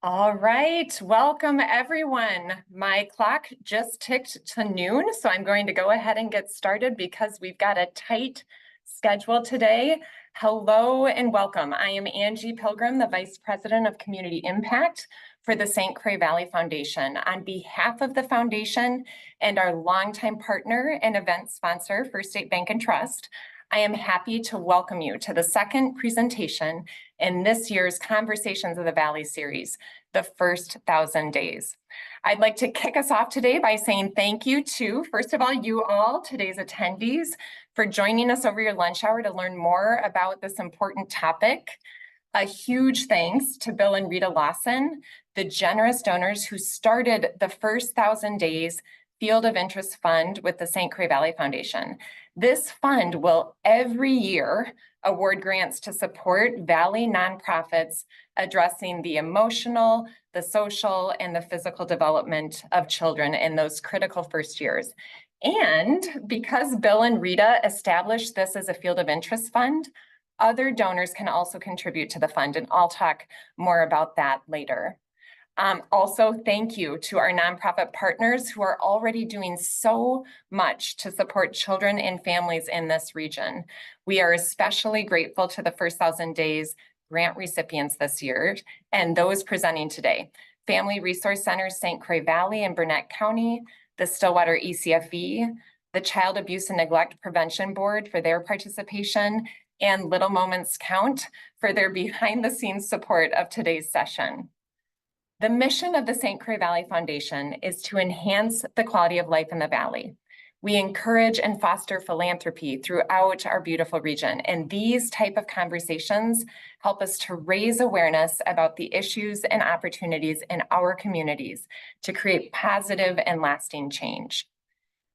All right, welcome everyone. My clock just ticked to noon, so I'm going to go ahead and get started because we've got a tight schedule today. Hello and welcome. I am Angie Pilgrim, the Vice President of Community Impact for the St. Croix Valley Foundation. On behalf of the foundation and our longtime partner and event sponsor, First State Bank and Trust, I am happy to welcome you to the second presentation in this year's Conversations of the Valley series, the first 1,000 days. I'd like to kick us off today by saying thank you to, first of all, you all, today's attendees, for joining us over your lunch hour to learn more about this important topic. A huge thanks to Bill and Rita Lawson, the generous donors who started the first 1,000 days Field of Interest Fund with the St. Croix Valley Foundation. This fund will every year award grants to support Valley nonprofits addressing the emotional, the social, and the physical development of children in those critical first years. And because Bill and Rita established this as a Field of Interest Fund, other donors can also contribute to the fund, and I'll talk more about that later. Also, thank you to our nonprofit partners who are already doing so much to support children and families in this region. We are especially grateful to the First 1,000 Days grant recipients this year and those presenting today. Family Resource Centers St. Croix Valley and Burnett County, the Stillwater ECFE, the Child Abuse and Neglect Prevention Board for their participation, and Little Moments Count for their behind-the-scenes support of today's session. The mission of the St. Croix Valley Foundation is to enhance the quality of life in the Valley. We encourage and foster philanthropy throughout our beautiful region, and these type of conversations help us to raise awareness about the issues and opportunities in our communities to create positive and lasting change.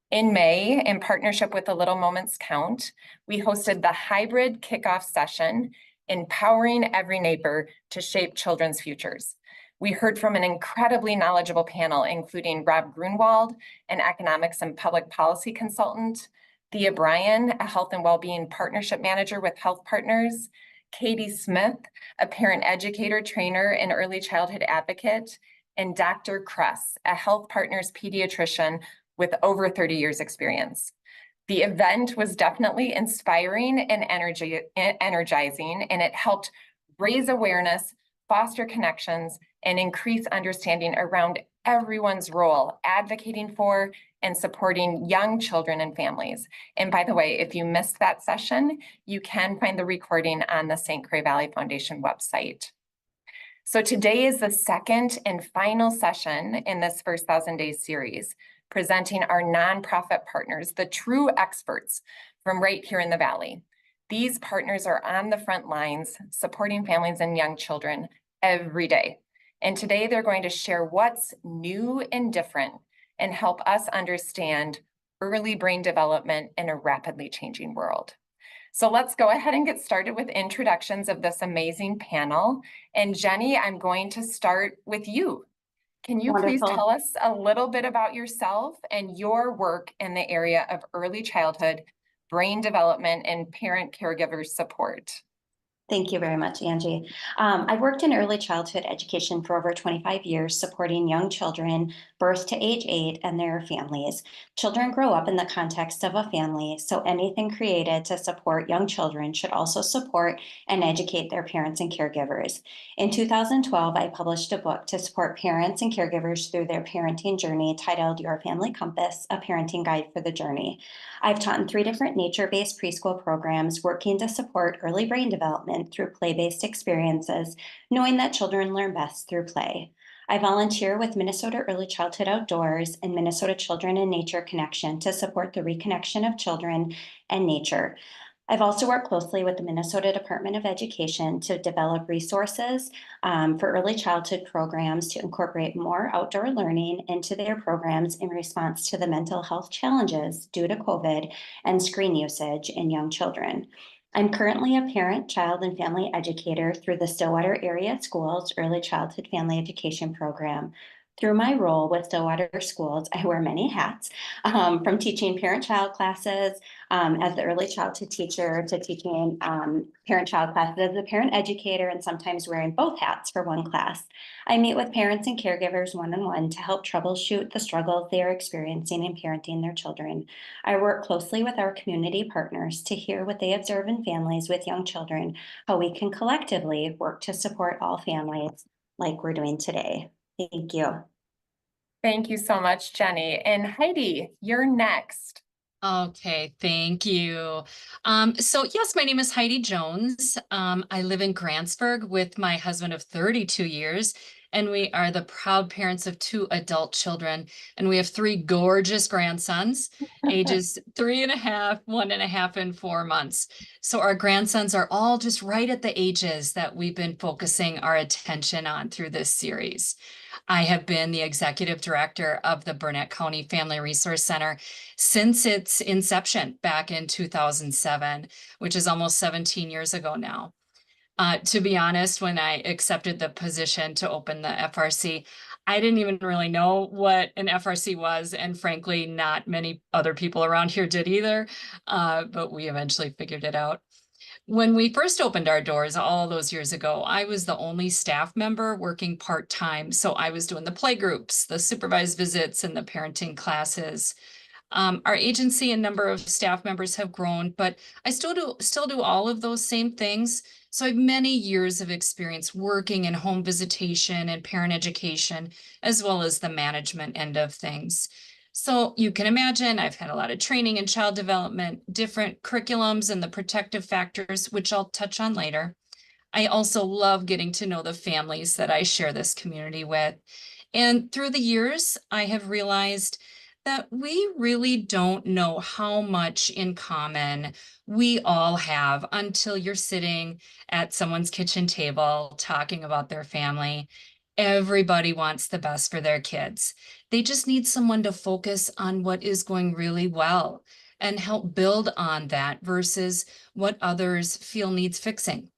In May, in partnership with the Little Moments Count, we hosted the hybrid kickoff session, Empowering Every Neighbor to Shape Children's Futures. We heard from an incredibly knowledgeable panel, including Rob Grunwald, an economics and public policy consultant, Thea Bryan, a health and well-being partnership manager with Health Partners, Katie Smith, a parent educator, trainer, and early childhood advocate, and Dr. Croix, a Health Partners pediatrician with over 30 years experience. The event was definitely inspiring and energizing, and it helped raise awareness, foster connections, and increase understanding around everyone's role advocating for and supporting young children and families. And by the way, if you missed that session, you can find the recording on the St. Croix Valley Foundation website. So today is the second and final session in this first 1,000 Days series, presenting our nonprofit partners, the true experts from right here in the Valley. These partners are on the front lines, supporting families and young children every day. And today they're going to share what's new and different and help us understand early brain development in a rapidly changing world. So let's go ahead and get started with introductions of this amazing panel. And Jenny, I'm going to start with you. Can you please tell us a little bit about yourself and your work in the area of early childhood, brain development, and parent caregiver support? Thank you very much, Angie. I worked in early childhood education for over 25 years, supporting young children birth to age 8 and their families. Children grow up in the context of a family, so anything created to support young children should also support and educate their parents and caregivers. In 2012, I published a book to support parents and caregivers through their parenting journey titled Your Family Compass, a Parenting Guide for the Journey. I've taught in 3 different nature-based preschool programs working to support early brain development through play-based experiences, knowing that children learn best through play. I volunteer with Minnesota Early Childhood Outdoors and Minnesota Children and Nature Connection to support the reconnection of children and nature. I've also worked closely with the Minnesota Department of Education to develop resources for early childhood programs to incorporate more outdoor learning into their programs in response to the mental health challenges due to COVID and screen usage in young children. I'm currently a parent, child, and family educator through the Stillwater Area Schools Early Childhood Family Education Program. Through my role with Stillwater Schools, I wear many hats, from teaching parent-child classes as the early childhood teacher to teaching parent-child classes as a parent educator and sometimes wearing both hats for one class. I meet with parents and caregivers one-on-one to help troubleshoot the struggles they are experiencing in parenting their children. I work closely with our community partners to hear what they observe in families with young children, how we can collectively work to support all families like we're doing today. Thank you. Thank you so much, Jenny. And Heidi, you're next. Okay, thank you. So yes, my name is Heidi Jones. I live in Grantsburg with my husband of 32 years, and we are the proud parents of 2 adult children. And we have 3 gorgeous grandsons, ages 3.5, 1.5, and 4 months. So our grandsons are all just right at the ages that we've been focusing our attention on through this series. I have been the executive director of the Burnett County Family Resource Center since its inception back in 2007, which is almost 17 years ago now. To be honest, when I accepted the position to open the FRC, I didn't even really know what an FRC was, and frankly, not many other people around here did either, but we eventually figured it out. When we first opened our doors all those years ago, I was the only staff member working part-time. So I was doing the play groups, the supervised visits, and the parenting classes. Our agency and number of staff members have grown, but I still do all of those same things. So I have many years of experience working in home visitation and parent education, as well as the management end of things. So you can imagine I've had a lot of training in child development, different curriculums, and the protective factors, which I'll touch on later. I also love getting to know the families that I share this community with. And through the years, I have realized that we really don't know how much in common we all have until you're sitting at someone's kitchen table talking about their family. Everybody wants the best for their kids. They just need someone to focus on what is going really well and help build on that versus what others feel needs fixing.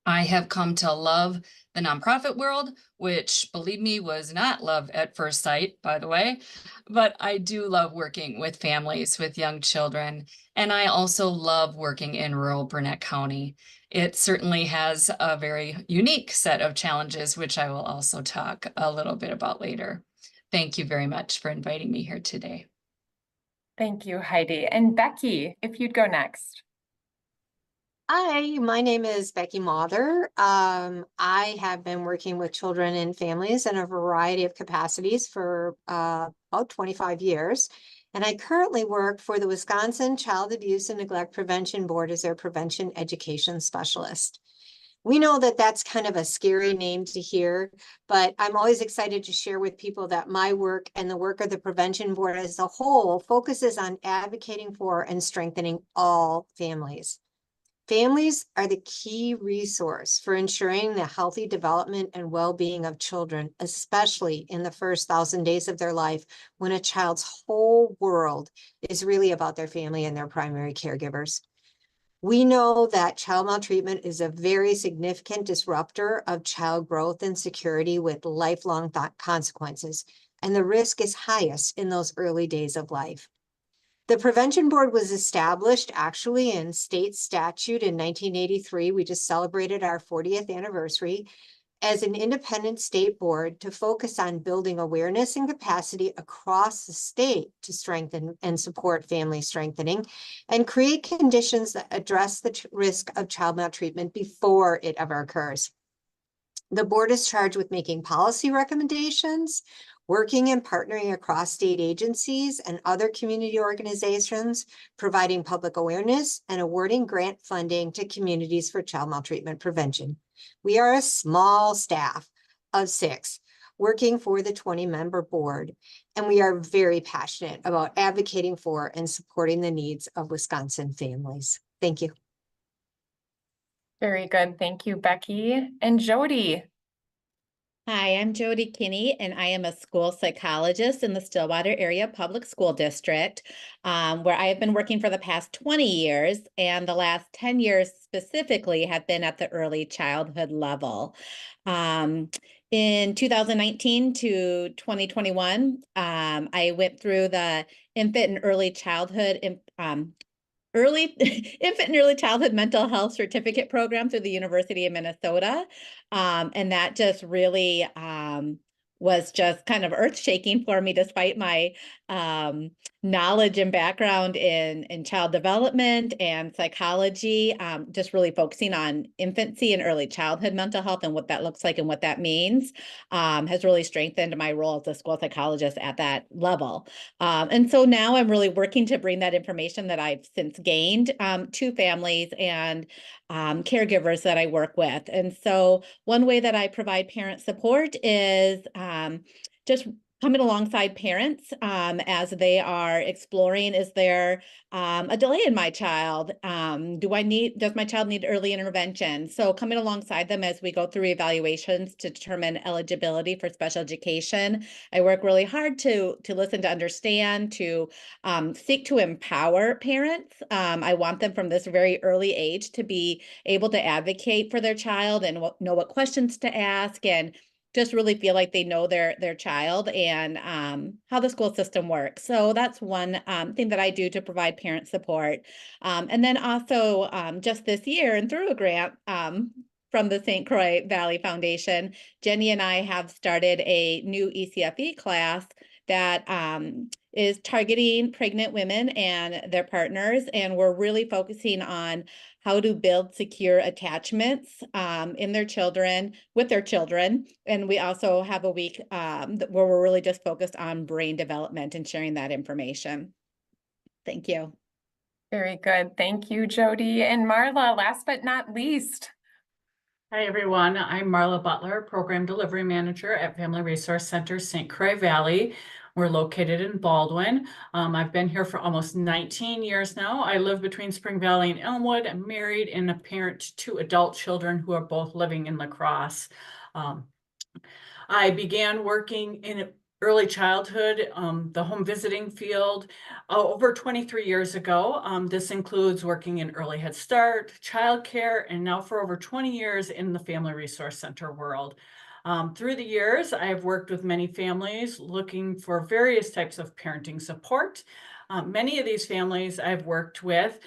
I have come to love the nonprofit world, which, believe me, was not love at first sight, by the way, but I do love working with families with young children. And I also love working in rural Burnett County. It certainly has a very unique set of challenges, which I will also talk a little bit about later. Thank you very much for inviting me here today. Thank you, Heidi. And Becky, if you'd go next. Hi, my name is Becky Mather. I have been working with children and families in a variety of capacities for about 25 years. And I currently work for the Wisconsin Child Abuse and Neglect Prevention Board as their prevention education specialist. We know that that's kind of a scary name to hear, but I'm always excited to share with people that my work and the work of the Prevention Board as a whole focuses on advocating for and strengthening all families. Families are the key resource for ensuring the healthy development and well-being of children, especially in the first 1,000 days of their life, when a child's whole world is really about their family and their primary caregivers. We know that child maltreatment is a very significant disruptor of child growth and security with lifelong consequences, and the risk is highest in those early days of life. The Prevention Board was established actually in state statute in 1983. We just celebrated our 40th anniversary as an independent state board to focus on building awareness and capacity across the state to strengthen and support family strengthening and create conditions that address the risk of child maltreatment before it ever occurs. The board is charged with making policy recommendations, working and partnering across state agencies and other community organizations, providing public awareness, and awarding grant funding to communities for child maltreatment prevention. We are a small staff of 6 working for the 20-member board, and we are very passionate about advocating for and supporting the needs of Wisconsin families. Thank you. Very good. Thank you, Becky. And Jody. Hi, I'm Jody Kinney, and I am a school psychologist in the Stillwater Area Public School District, where I have been working for the past 20 years, and the last 10 years specifically have been at the early childhood level. In 2019 to 2021, I went through the infant and early childhood infant and early childhood mental health certificate program through the University of Minnesota. And that just really was just kind of earth shaking for me, despite my knowledge and background in child development and psychology, just really focusing on infancy and early childhood mental health and what that looks like and what that means, has really strengthened my role as a school psychologist at that level. And so now I'm really working to bring that information that I've since gained to families and caregivers that I work with. And so one way that I provide parent support is just coming alongside parents as they are exploring, is there a delay in my child? Does my child need early intervention? So coming alongside them as we go through evaluations to determine eligibility for special education. I work really hard to listen, to understand, to seek to empower parents. I want them from this very early age to be able to advocate for their child and know what questions to ask, and just really feel like they know their child and how the school system works. So that's one thing that I do to provide parent support. And then also just this year, and through a grant from the St. Croix Valley Foundation, Jenny and I have started a new ECFE class that is targeting pregnant women and their partners. And we're really focusing on how to build secure attachments in their children, with their children. And we also have a week where we're really just focused on brain development and sharing that information. Thank you. Very good. Thank you, Jody. And Marla, last but not least. Hi, everyone. I'm Marla Butler, Program Delivery Manager at Family Resource Center, St. Croix Valley. We're located in Baldwin. I've been here for almost 19 years now. I live between Spring Valley and Elmwood. I'm married and a parent to 2 adult children who are both living in La Crosse. I began working in early childhood, the home visiting field, over 23 years ago. This includes working in early Head Start, childcare, and now for over 20 years in the Family Resource Center world. Through the years, I've worked with many families looking for various types of parenting support. Many of these families I've worked with,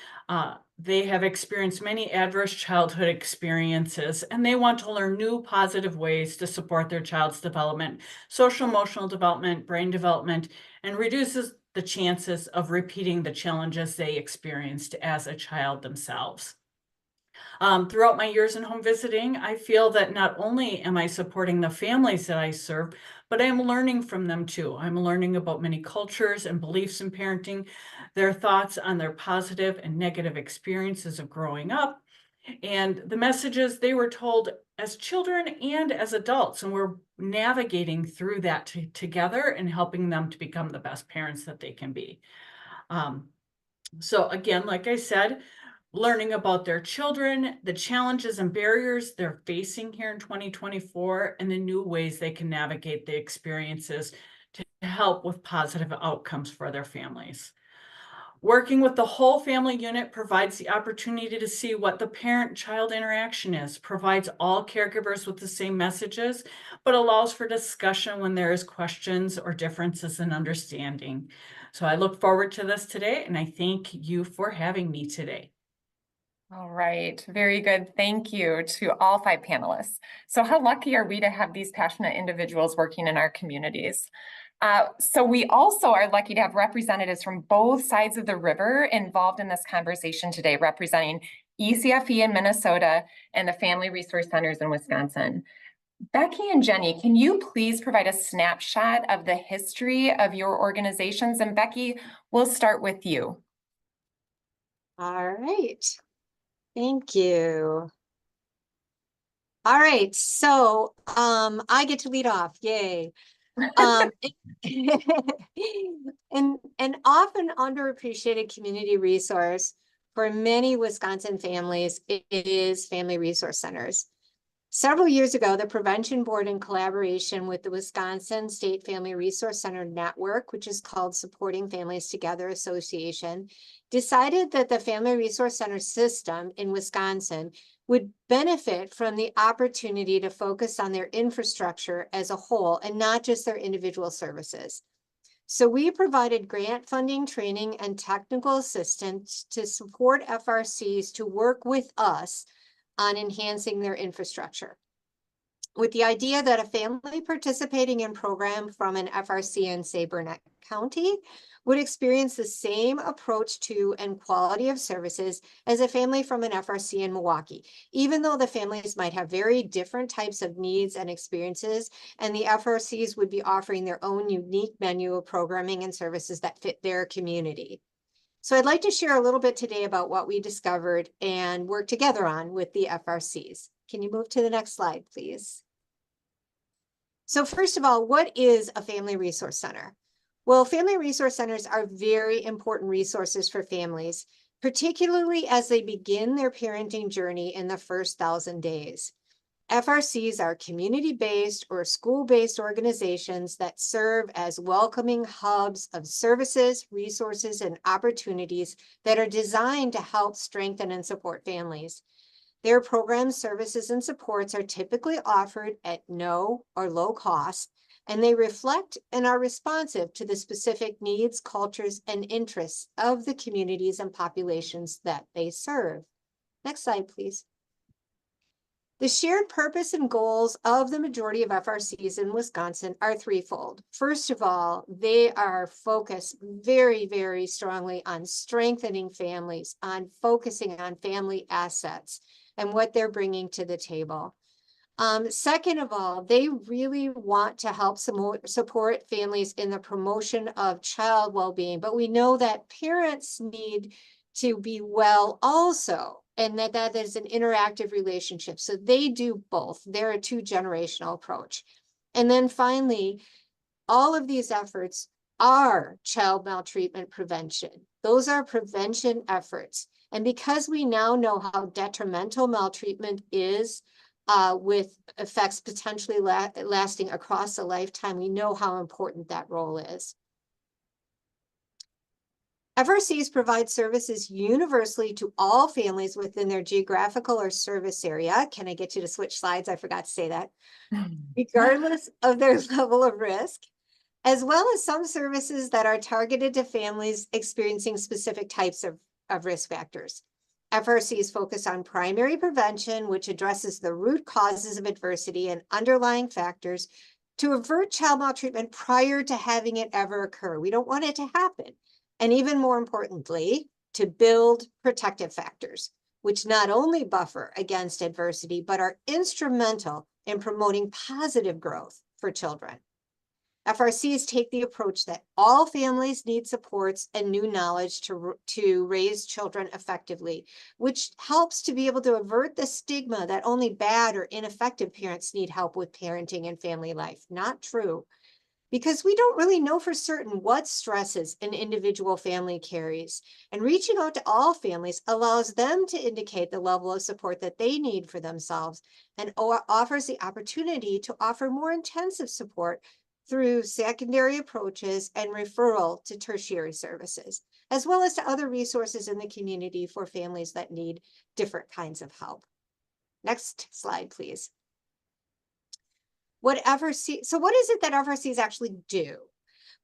they have experienced many adverse childhood experiences, and they want to learn new positive ways to support their child's development, social emotional development, brain development, and reduces the chances of repeating the challenges they experienced as a child themselves. Throughout my years in home visiting, I feel that not only am I supporting the families that I serve, but I'm learning from them too. I'm learning about many cultures and beliefs in parenting, their thoughts on their positive and negative experiences of growing up, and the messages they were told as children and as adults. And we're navigating through that together and helping them to become the best parents that they can be. So again, like I said, learning about their children, the challenges and barriers they're facing here in 2024, and the new ways they can navigate the experiences to help with positive outcomes for their families. Working with the whole family unit provides the opportunity to see what the parent-child interaction is, provides all caregivers with the same messages, but allows for discussion when there is questions or differences in understanding. So I look forward to this today, and I thank you for having me today. All right, very good. Thank you to all 5 panelists. So how lucky are we to have these passionate individuals working in our communities? So we also are lucky to have representatives from both sides of the river involved in this conversation today, representing ECFE in Minnesota and the Family Resource Centers in Wisconsin. Becky and Jenny, can you please provide a snapshot of the history of your organizations? And Becky, we'll start with you. All right. Thank you. All right, so I get to lead off. Yay. An often underappreciated community resource for many Wisconsin families is Family Resource Centers. Several years ago, the Prevention Board, in collaboration with the Wisconsin State Family Resource Center Network, which is called Supporting Families Together Association, decided that the Family Resource Center system in Wisconsin would benefit from the opportunity to focus on their infrastructure as a whole and not just their individual services. So we provided grant funding, training, and technical assistance to support FRCs to work with us on enhancing their infrastructure, with the idea that a family participating in program from an FRC in, say, Burnett County would experience the same approach to and quality of services as a family from an FRC in Milwaukee, even though the families might have very different types of needs and experiences, and the FRCs would be offering their own unique menu of programming and services that fit their community. So I'd like to share a little bit today about what we discovered and worked together on with the FRCs. Can you move to the next slide, please? So first of all, what is a family resource center? Well, family resource centers are very important resources for families, particularly as they begin their parenting journey in the first 1,000 days. FRCs are community-based or school-based organizations that serve as welcoming hubs of services, resources, and opportunities that are designed to help strengthen and support families. Their programs, services, and supports are typically offered at no or low cost, and they reflect and are responsive to the specific needs, cultures, and interests of the communities and populations that they serve. Next slide, please. The shared purpose and goals of the majority of FRCs in Wisconsin are threefold. First of all, they are focused very, very strongly on strengthening families, on focusing on family assets and what they're bringing to the table. Second of all, they really want to help support families in the promotion of child well-being, but we know that parents need to be well also, and that is an interactive relationship. So they do both. They're a two-generational approach. And then finally, all of these efforts are child maltreatment prevention. Those are prevention efforts. And because we now know how detrimental maltreatment is, with effects potentially lasting across a lifetime, we know how important that role is. FRCs provide services universally to all families within their geographical or service area. Can I get you to switch slides? I forgot to say that. Regardless of their level of risk, as well as some services that are targeted to families experiencing specific types of risk factors. FRCs focus on primary prevention, which addresses the root causes of adversity and underlying factors to avert child maltreatment prior to having it ever occur. We don't want it to happen. And even more importantly, to build protective factors, which not only buffer against adversity, but are instrumental in promoting positive growth for children. FRCs take the approach that all families need supports and new knowledge to raise children effectively, which helps to be able to avert the stigma that only bad or ineffective parents need help with parenting and family life. Not true, because we don't really know for certain what stresses an individual family carries. And reaching out to all families allows them to indicate the level of support that they need for themselves and offers the opportunity to offer more intensive support through secondary approaches and referral to tertiary services, as well as to other resources in the community for families that need different kinds of help. Next slide, please. So what is it that FRCs actually do?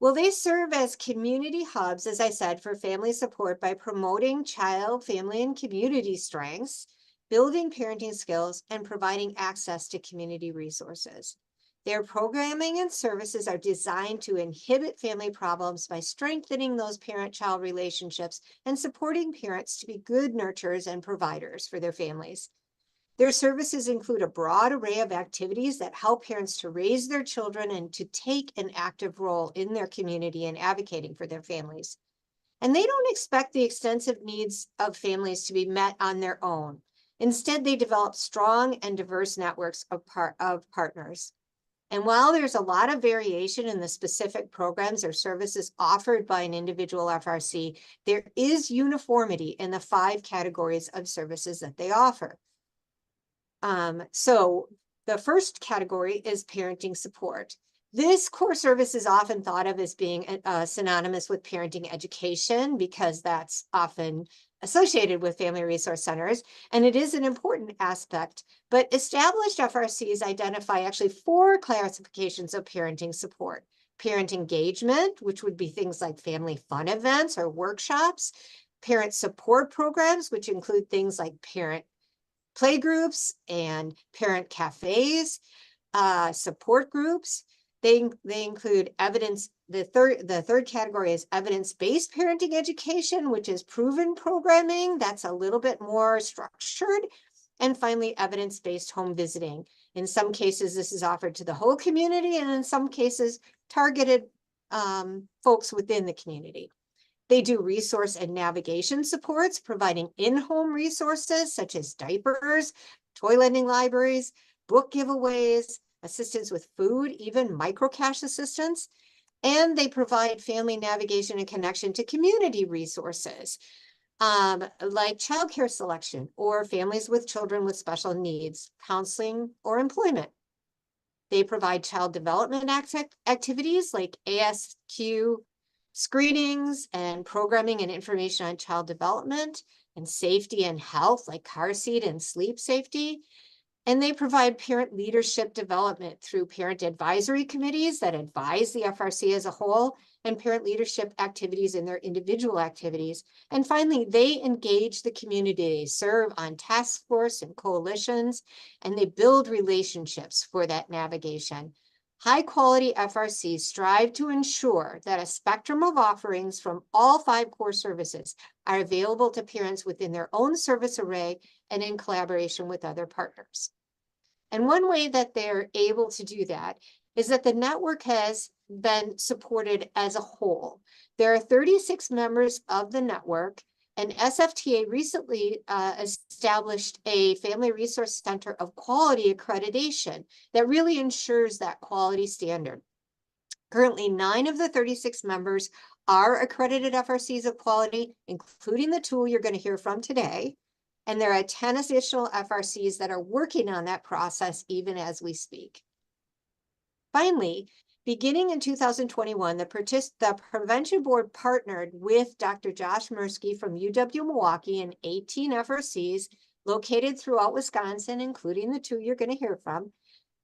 Well, they serve as community hubs, as I said, for family support by promoting child, family, and community strengths, building parenting skills, and providing access to community resources. Their programming and services are designed to inhibit family problems by strengthening those parent-child relationships and supporting parents to be good nurturers and providers for their families. Their services include a broad array of activities that help parents to raise their children and to take an active role in their community and advocating for their families. And they don't expect the extensive needs of families to be met on their own. Instead, they develop strong and diverse networks of partners. And while there's a lot of variation in the specific programs or services offered by an individual FRC, there is uniformity in the 5 categories of services that they offer. So the first category is parenting support. This core service is often thought of as being synonymous with parenting education because that's often associated with family resource centers, and it is an important aspect. But established FRCs identify actually 4 classifications of parenting support. Parent engagement, which would be things like family fun events or workshops. Parent support programs, which include things like parent playgroups and parent cafes, support groups. They include evidence. The third category is evidence-based parenting education, which is proven programming. That's a little bit more structured. And finally, evidence-based home visiting. In some cases, this is offered to the whole community, and in some cases, targeted folks within the community. They do resource and navigation supports, providing in-home resources such as diapers, toy lending libraries, book giveaways, assistance with food, even microcash assistance. And they provide family navigation and connection to community resources, like childcare selection or families with children with special needs, counseling, or employment. They provide child development activities like ASQ screenings and programming and information on child development and safety and health, like car seat and sleep safety. And they provide parent leadership development through parent advisory committees that advise the FRC as a whole, and parent leadership activities in their individual activities. And finally, they engage the community, serve on task force and coalitions, and they build relationships for that navigation. High quality FRCs strive to ensure that a spectrum of offerings from all 5 core services are available to parents within their own service array and in collaboration with other partners. And one way that they're able to do that is that the network has been supported as a whole. There are 36 members of the network, and SFTA recently established a Family Resource Center of Quality accreditation that really ensures that quality standard. Currently, 9 of the 36 members are accredited FRCs of quality, including the 2 you're going to hear from today. And there are 10 additional FRCs that are working on that process even as we speak. Finally, beginning in 2021, the Prevention Board partnered with Dr. Josh Mirsky from UW-Milwaukee and 18 FRCs located throughout Wisconsin, including the 2 you're going to hear from,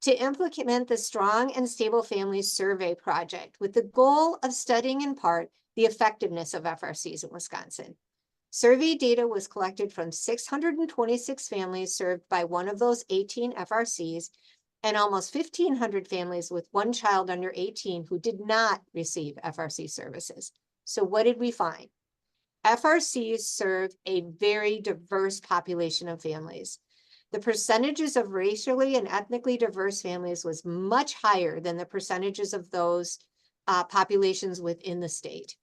to implement the Strong and Stable Families Survey Project with the goal of studying in part the effectiveness of FRCs in Wisconsin. Survey data was collected from 626 families served by one of those 18 FRCs and almost 1,500 families with one child under 18 who did not receive FRC services. So what did we find? FRCs serve a very diverse population of families. The percentages of racially and ethnically diverse families was much higher than the percentages of those populations within the state.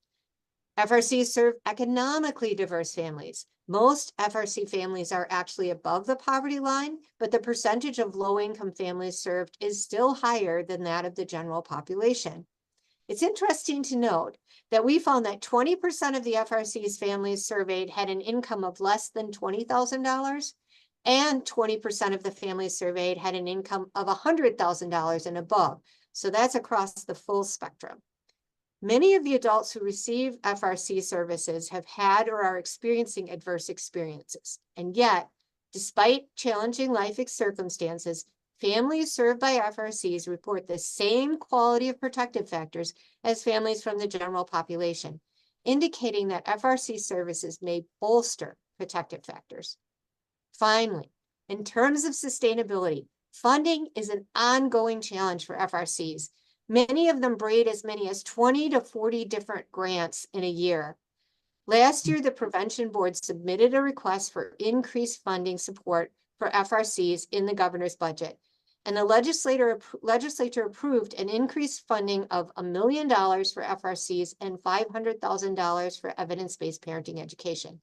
FRCs serve economically diverse families. Most FRC families are actually above the poverty line, but the percentage of low-income families served is still higher than that of the general population. It's interesting to note that we found that 20% of the FRC's families surveyed had an income of less than $20,000, and 20% of the families surveyed had an income of $100,000 and above. So that's across the full spectrum. Many of the adults who receive FRC services have had or are experiencing adverse experiences. And yet, despite challenging life circumstances, families served by FRCs report the same quality of protective factors as families from the general population, indicating that FRC services may bolster protective factors. Finally, in terms of sustainability, funding is an ongoing challenge for FRCs. Many of them braid as many as 20 to 40 different grants in a year. Last year, the Prevention Board submitted a request for increased funding support for FRCs in the governor's budget, and the legislature approved an increased funding of $1 million for FRCs and $500,000 for evidence-based parenting education.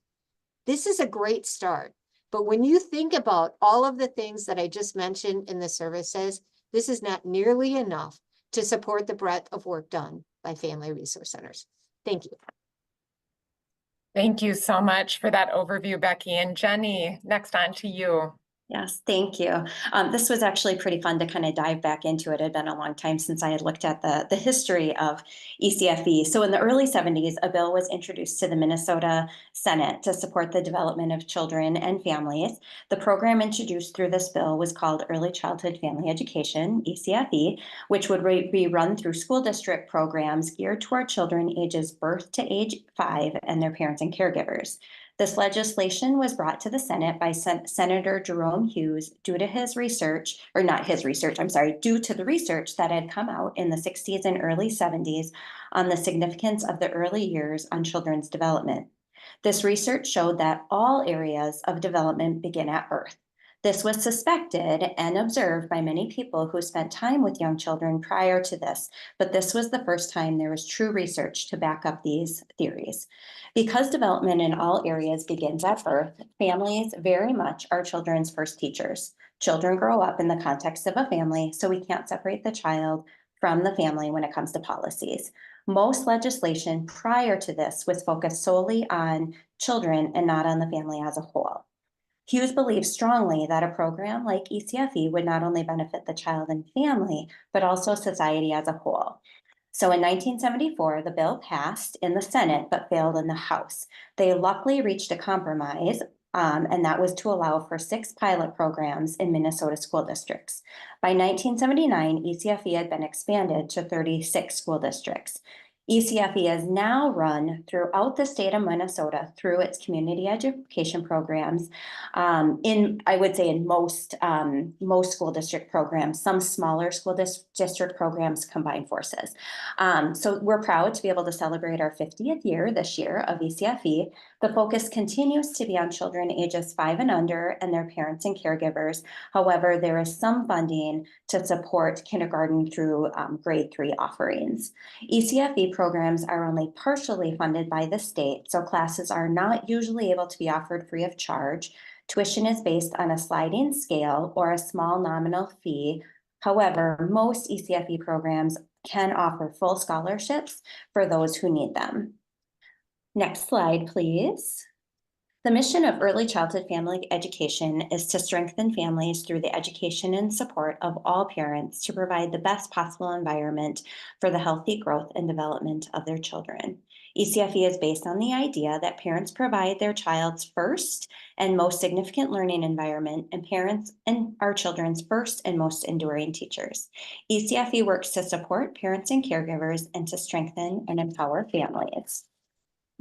This is a great start, but when you think about all of the things that I just mentioned in the services, this is not nearly enough to support the breadth of work done by Family Resource Centers. Thank you. Thank you so much for that overview, Becky. And Jenny, next on to you. Yes, thank you. This was actually pretty fun to kind of dive back into it. It had been a long time since I had looked at the history of ECFE. So in the early 70s, a bill was introduced to the Minnesota Senate to support the development of children and families. The program introduced through this bill was called Early Childhood Family Education, ECFE, which would be run through school district programs geared toward children ages birth to age 5 and their parents and caregivers. This legislation was brought to the Senate by Senator Jerome Hughes due to his research, or not his research, I'm sorry, due to the research that had come out in the 60s and early 70s on the significance of the early years on children's development. This research showed that all areas of development begin at birth. This was suspected and observed by many people who spent time with young children prior to this, but this was the first time there was true research to back up these theories. Because development in all areas begins at birth, families very much are children's first teachers. Children grow up in the context of a family, so we can't separate the child from the family when it comes to policies. Most legislation prior to this was focused solely on children and not on the family as a whole. Hughes believed strongly that a program like ECFE would not only benefit the child and family, but also society as a whole. So in 1974, the bill passed in the Senate, but failed in the House. They luckily reached a compromise, and that was to allow for 6 pilot programs in Minnesota school districts. By 1979, ECFE had been expanded to 36 school districts. ECFE is now run throughout the state of Minnesota through its community education programs. I would say in most school district programs, some smaller school district programs combine forces. So we're proud to be able to celebrate our 50th year this year of ECFE. The focus continues to be on children ages 5 and under and their parents and caregivers. However, there is some funding to support kindergarten through grade 3 offerings. ECFE programs are only partially funded by the state, so classes are not usually able to be offered free of charge. Tuition is based on a sliding scale or a small nominal fee. However, most ECFE programs can offer full scholarships for those who need them. Next slide, please. The mission of early childhood family education is to strengthen families through the education and support of all parents to provide the best possible environment for the healthy growth and development of their children. ECFE is based on the idea that parents provide their child's first and most significant learning environment, and parents and our children's first and most enduring teachers. ECFE works to support parents and caregivers and to strengthen and empower families.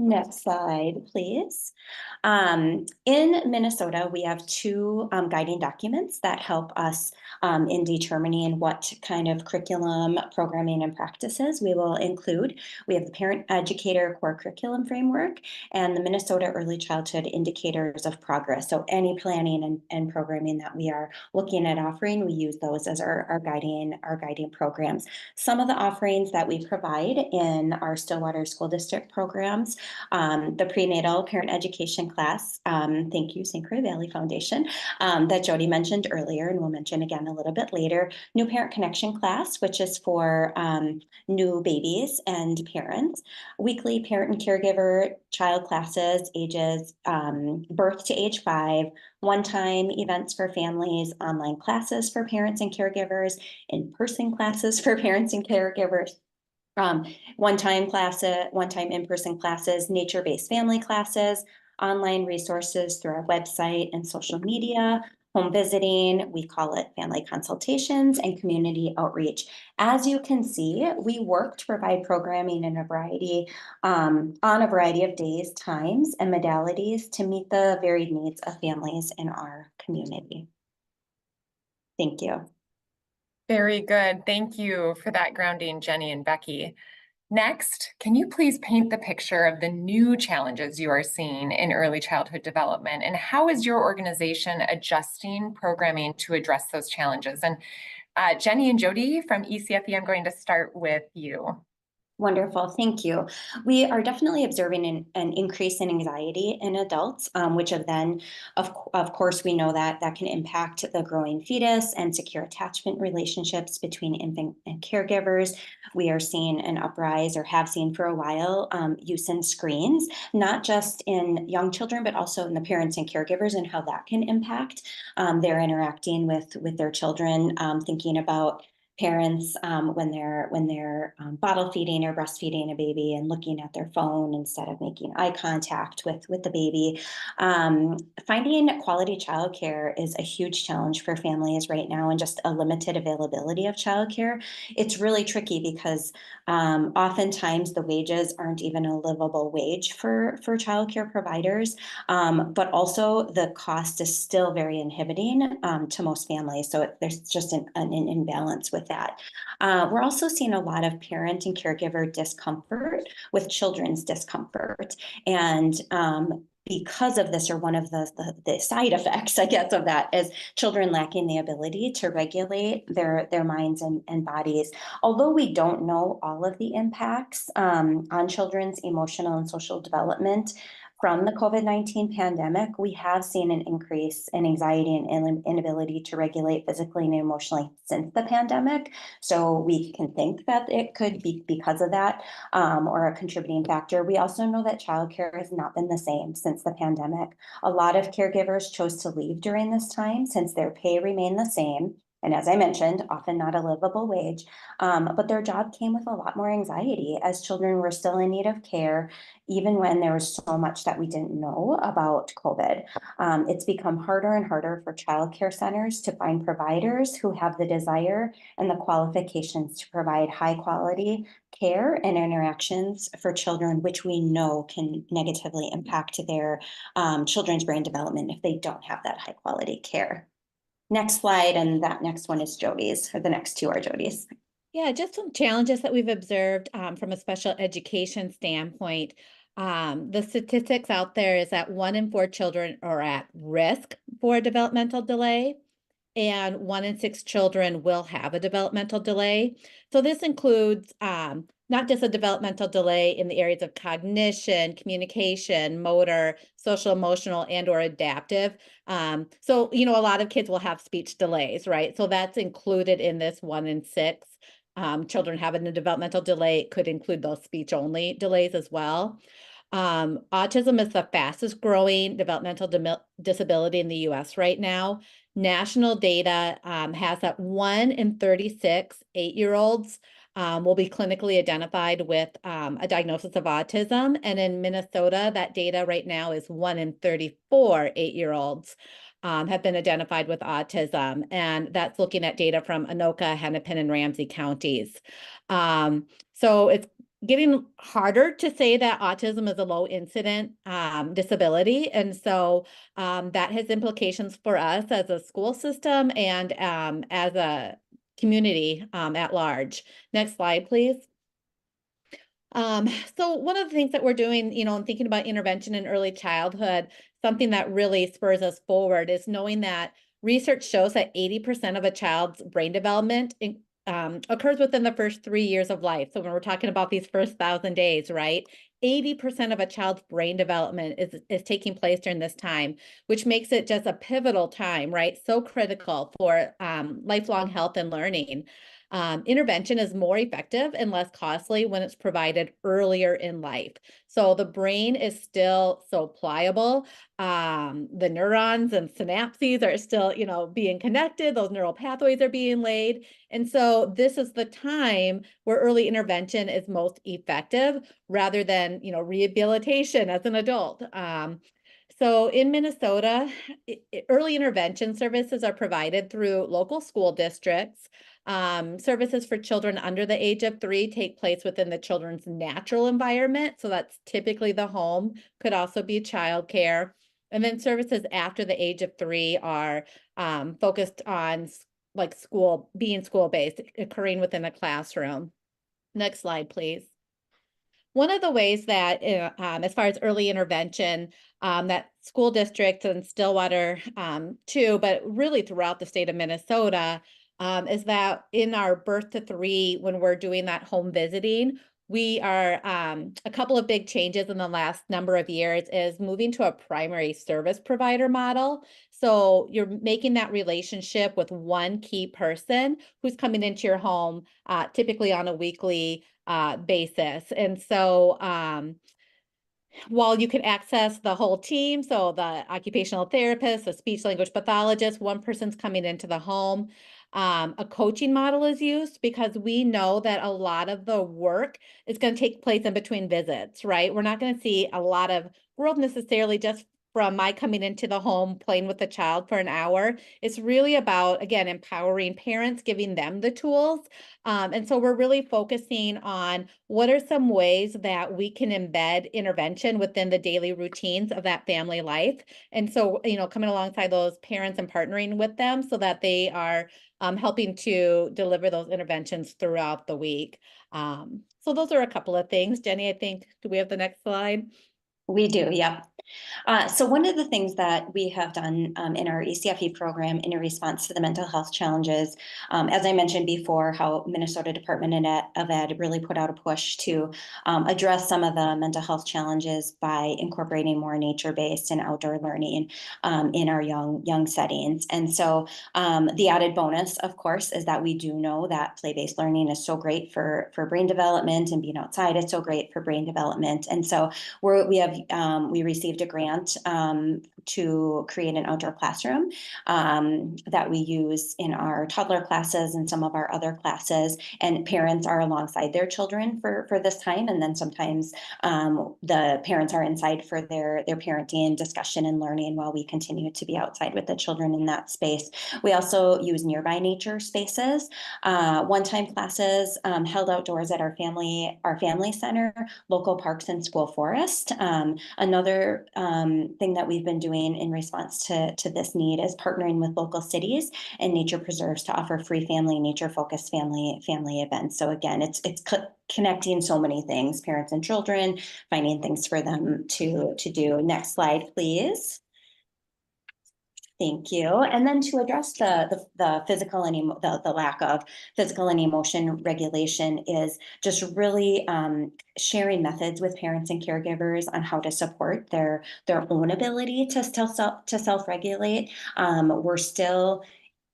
Next slide, please. In Minnesota, we have 2 guiding documents that help us in determining what kind of curriculum, programming, and practices we will include. We have the Parent Educator Core Curriculum Framework and the Minnesota Early Childhood Indicators of Progress. So any planning and programming that we are looking at offering, we use those as our guiding programs. Some of the offerings that we provide in our Stillwater School District programs, the prenatal parent education class, thank you, St. Croix Valley Foundation, that Jody mentioned earlier, and we'll mention again a little bit later. New Parent Connection class, which is for new babies and parents. Weekly parent and caregiver child classes, ages birth to age 5. One-time events for families, online classes for parents and caregivers, in-person classes for parents and caregivers. One-time in-person classes, nature-based family classes, online resources through our website and social media, home visiting, we call it family consultations, and community outreach. As you can see, we work to provide programming in on a variety of days, times, and modalities to meet the varied needs of families in our community. Thank you. Very good. Thank you for that grounding, Jenny and Becky. Next, can you please paint the picture of the new challenges you are seeing in early childhood development, and how is your organization adjusting programming to address those challenges? And Jenny and Jody from ECFE, I'm going to start with you. Wonderful, thank you. We are definitely observing an increase in anxiety in adults, which of course, we know that can impact the growing fetus and secure attachment relationships between infant and caregivers. We are seeing an uprise, or have seen for a while, use in screens, not just in young children, but also in the parents and caregivers, and how that can impact their interacting with their children, thinking about parents when they're bottle feeding or breastfeeding a baby and looking at their phone instead of making eye contact with the baby. Finding quality childcare is a huge challenge for families right now, and just a limited availability of childcare. It's really tricky because oftentimes the wages aren't even a livable wage for childcare providers, but also the cost is still very inhibiting to most families. So there's just an imbalance with that. We're also seeing a lot of parent and caregiver discomfort with children's discomfort. And because of this, or one of the side effects, I guess, of that is children lacking the ability to regulate their minds and bodies. Although we don't know all of the impacts on children's emotional and social development from the COVID-19 pandemic, we have seen an increase in anxiety and inability to regulate physically and emotionally since the pandemic. So we can think that it could be because of that, or a contributing factor. We also know that childcare has not been the same since the pandemic. A lot of caregivers chose to leave during this time since their pay remained the same. And as I mentioned, often not a livable wage, but their job came with a lot more anxiety, as children were still in need of care, even when there was so much that we didn't know about COVID. It's become harder and harder for childcare centers to find providers who have the desire and the qualifications to provide high quality care and interactions for children, which we know can negatively impact their children's brain development if they don't have that high quality care. Next slide, and that next one is Jody's, or the next two are Jody's. Yeah, just some challenges that we've observed from a special education standpoint. The statistics out there is that 1 in 4 children are at risk for a developmental delay, and 1 in 6 children will have a developmental delay. So this includes not just a developmental delay in the areas of cognition, communication, motor, social, emotional, and or adaptive. So, a lot of kids will have speech delays, right? So that's included in this 1 in 6. Children having a developmental delay could include those speech only delays as well. Autism is the fastest growing developmental disability in the US right now. National data has that 1 in 36 8-year-olds will be clinically identified with a diagnosis of autism. And in Minnesota, that data right now is 1 in 34 8-year-olds have been identified with autism. And that's looking at data from Anoka, Hennepin, and Ramsey counties. So it's getting harder to say that autism is a low incident disability. And so that has implications for us as a school system and as a community at large. Next slide, please. So one of the things that we're doing, and thinking about intervention in early childhood, something that really spurs us forward is knowing that research shows that 80% of a child's brain development occurs within the first 3 years of life. So when we're talking about these first 1,000 days, right? 80% of a child's brain development is taking place during this time, which makes it just a pivotal time, right? So critical for lifelong health and learning. Intervention is more effective and less costly when it's provided earlier in life. So the brain is still so pliable. The neurons and synapses are still, being connected. Those neural pathways are being laid. And so this is the time where early intervention is most effective rather than, rehabilitation as an adult. So in Minnesota, early intervention services are provided through local school districts. Services for children under the age of 3 take place within the children's natural environment. So that's typically the home, could also be childcare. And then services after the age of 3 are focused on like being school-based, occurring within a classroom. Next slide, please. One of the ways that, as far as early intervention, that school districts and Stillwater too, but really throughout the state of Minnesota, is that in our birth to 3, when we're doing that home visiting, we are, a couple of big changes in the last number of years is moving to a primary service provider model. So you're making that relationship with one key person who's coming into your home, typically on a weekly basis. And so while you can access the whole team, so the occupational therapist, the speech language pathologist, one person's coming into the home. A coaching model is used because we know that a lot of the work is going to take place in between visits, right? We're not going to see a lot of growth necessarily just from my coming into the home, playing with the child for an hour. It's really about, again, empowering parents, giving them the tools. And so we're really focusing on what are some ways that we can embed intervention within the daily routines of that family life. And so, coming alongside those parents and partnering with them so that they are helping to deliver those interventions throughout the week. So those are a couple of things. Jenny, I think, do we have the next slide? We do, yep. So one of the things that we have done in our ECFE program in response to the mental health challenges, as I mentioned before, how Minnesota Department of Ed really put out a push to address some of the mental health challenges by incorporating more nature-based and outdoor learning in our young settings. And so the added bonus, of course, is that we do know that play-based learning is so great for brain development, and being outside is so great for brain development. And so we received a grant to create an outdoor classroom that we use in our toddler classes and some of our other classes, and parents are alongside their children for this time, and then sometimes the parents are inside for their parenting discussion and learning while we continue to be outside with the children in that space. We also use nearby nature spaces, one-time classes held outdoors at our family center, local parks, and school forest. Another thing that we've been doing in response to this need is partnering with local cities and nature preserves to offer free family, nature-focused family events. So again, it's connecting so many things, parents and children, finding things for them to do. Next slide, please. Thank you. And then to address the physical and the lack of physical and emotion regulation is just really sharing methods with parents and caregivers on how to support their own ability to self-regulate. We're still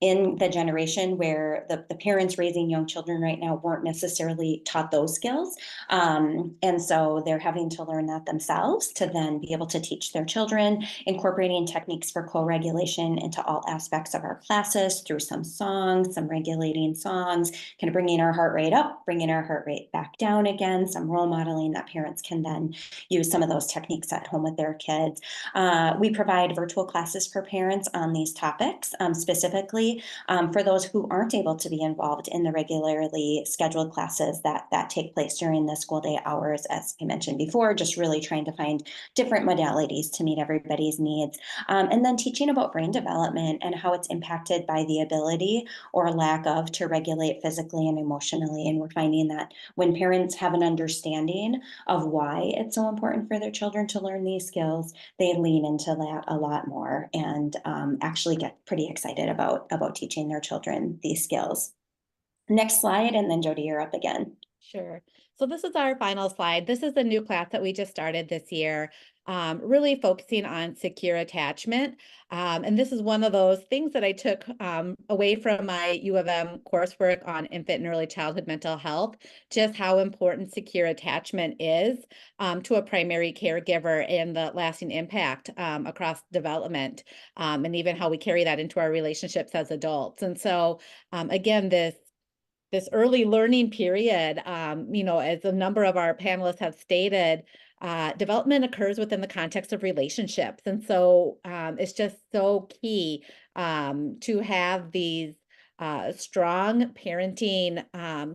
in the generation where the parents raising young children right now weren't necessarily taught those skills. And so they're having to learn that themselves to then be able to teach their children, incorporating techniques for co-regulation into all aspects of our classes through some songs, some regulating songs, kind of bringing our heart rate up, bringing our heart rate back down again, some role modeling that parents can then use some of those techniques at home with their kids. We provide virtual classes for parents on these topics, specifically for those who aren't able to be involved in the regularly scheduled classes that take place during the school day hours, as I mentioned before, just really trying to find different modalities to meet everybody's needs. And then teaching about brain development and how it's impacted by the ability or lack of to regulate physically and emotionally. And we're finding that when parents have an understanding of why it's so important for their children to learn these skills, they lean into that a lot more and actually get pretty excited about teaching their children these skills. Next slide, and then Jody, you're up again. Sure. So this is our final slide. This is a new class that we just started this year, really focusing on secure attachment. And this is one of those things that I took away from my U of M coursework on infant and early childhood mental health, just how important secure attachment is to a primary caregiver and the lasting impact across development, and even how we carry that into our relationships as adults. And so again, this early learning period, as a number of our panelists have stated, development occurs within the context of relationships. And so it's just so key to have these strong parenting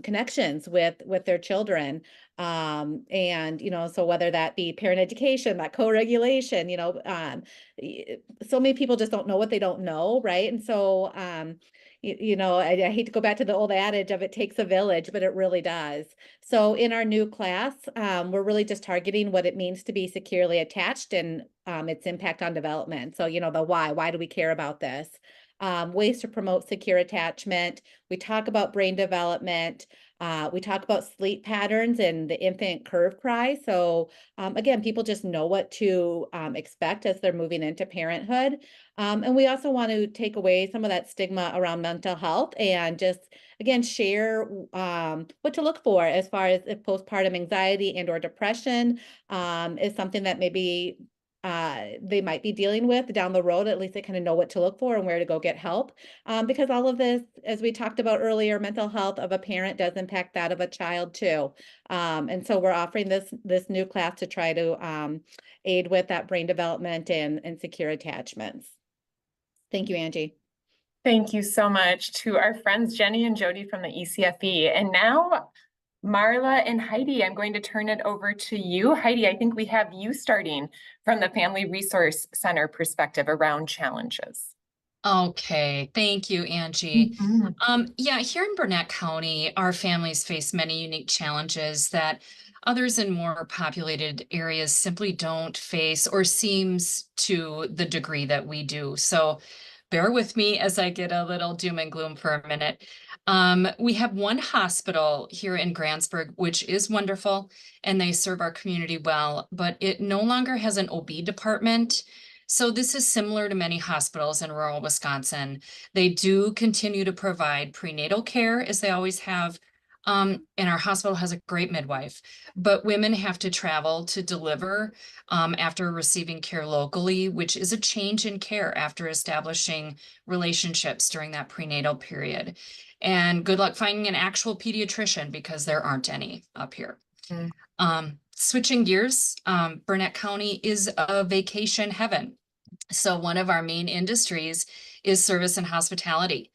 connections with their children. And, so whether that be parent education, that co-regulation, so many people just don't know what they don't know, right? And so, I hate to go back to the old adage of it takes a village, but it really does. So in our new class, we're really just targeting what it means to be securely attached and its impact on development. So, the why do we care about this? Ways to promote secure attachment. We talk about brain development. We talk about sleep patterns and the infant curve cry. So again, people just know what to expect as they're moving into parenthood. And we also want to take away some of that stigma around mental health and just, again, share what to look for as far as if postpartum anxiety and or depression is something that maybe they might be dealing with down the road. At least they kind of know what to look for and where to go get help. Because all of this, as we talked about earlier, mental health of a parent does impact that of a child too. And so we're offering this new class to try to aid with that brain development and secure attachments. Thank you, Angie. Thank you so much to our friends Jenny and Jody from the ECFE. And now, Marla and Heidi, I'm going to turn it over to you. Heidi, I think we have you starting from the Family Resource Center perspective around challenges. Okay, thank you, Angie. Mhm. Yeah, here in Burnett County, our families face many unique challenges that others in more populated areas simply don't face or seems to the degree that we do. So bear with me as I get a little doom and gloom for a minute. We have one hospital here in Grantsburg, which is wonderful, and they serve our community well, but it no longer has an OB department. So this is similar to many hospitals in rural Wisconsin. They do continue to provide prenatal care as they always have. And our hospital has a great midwife, but women have to travel to deliver after receiving care locally, which is a change in care after establishing relationships during that prenatal period. And good luck finding an actual pediatrician because there aren't any up here. Switching gears, Burnett County is a vacation heaven. So one of our main industries is service and hospitality.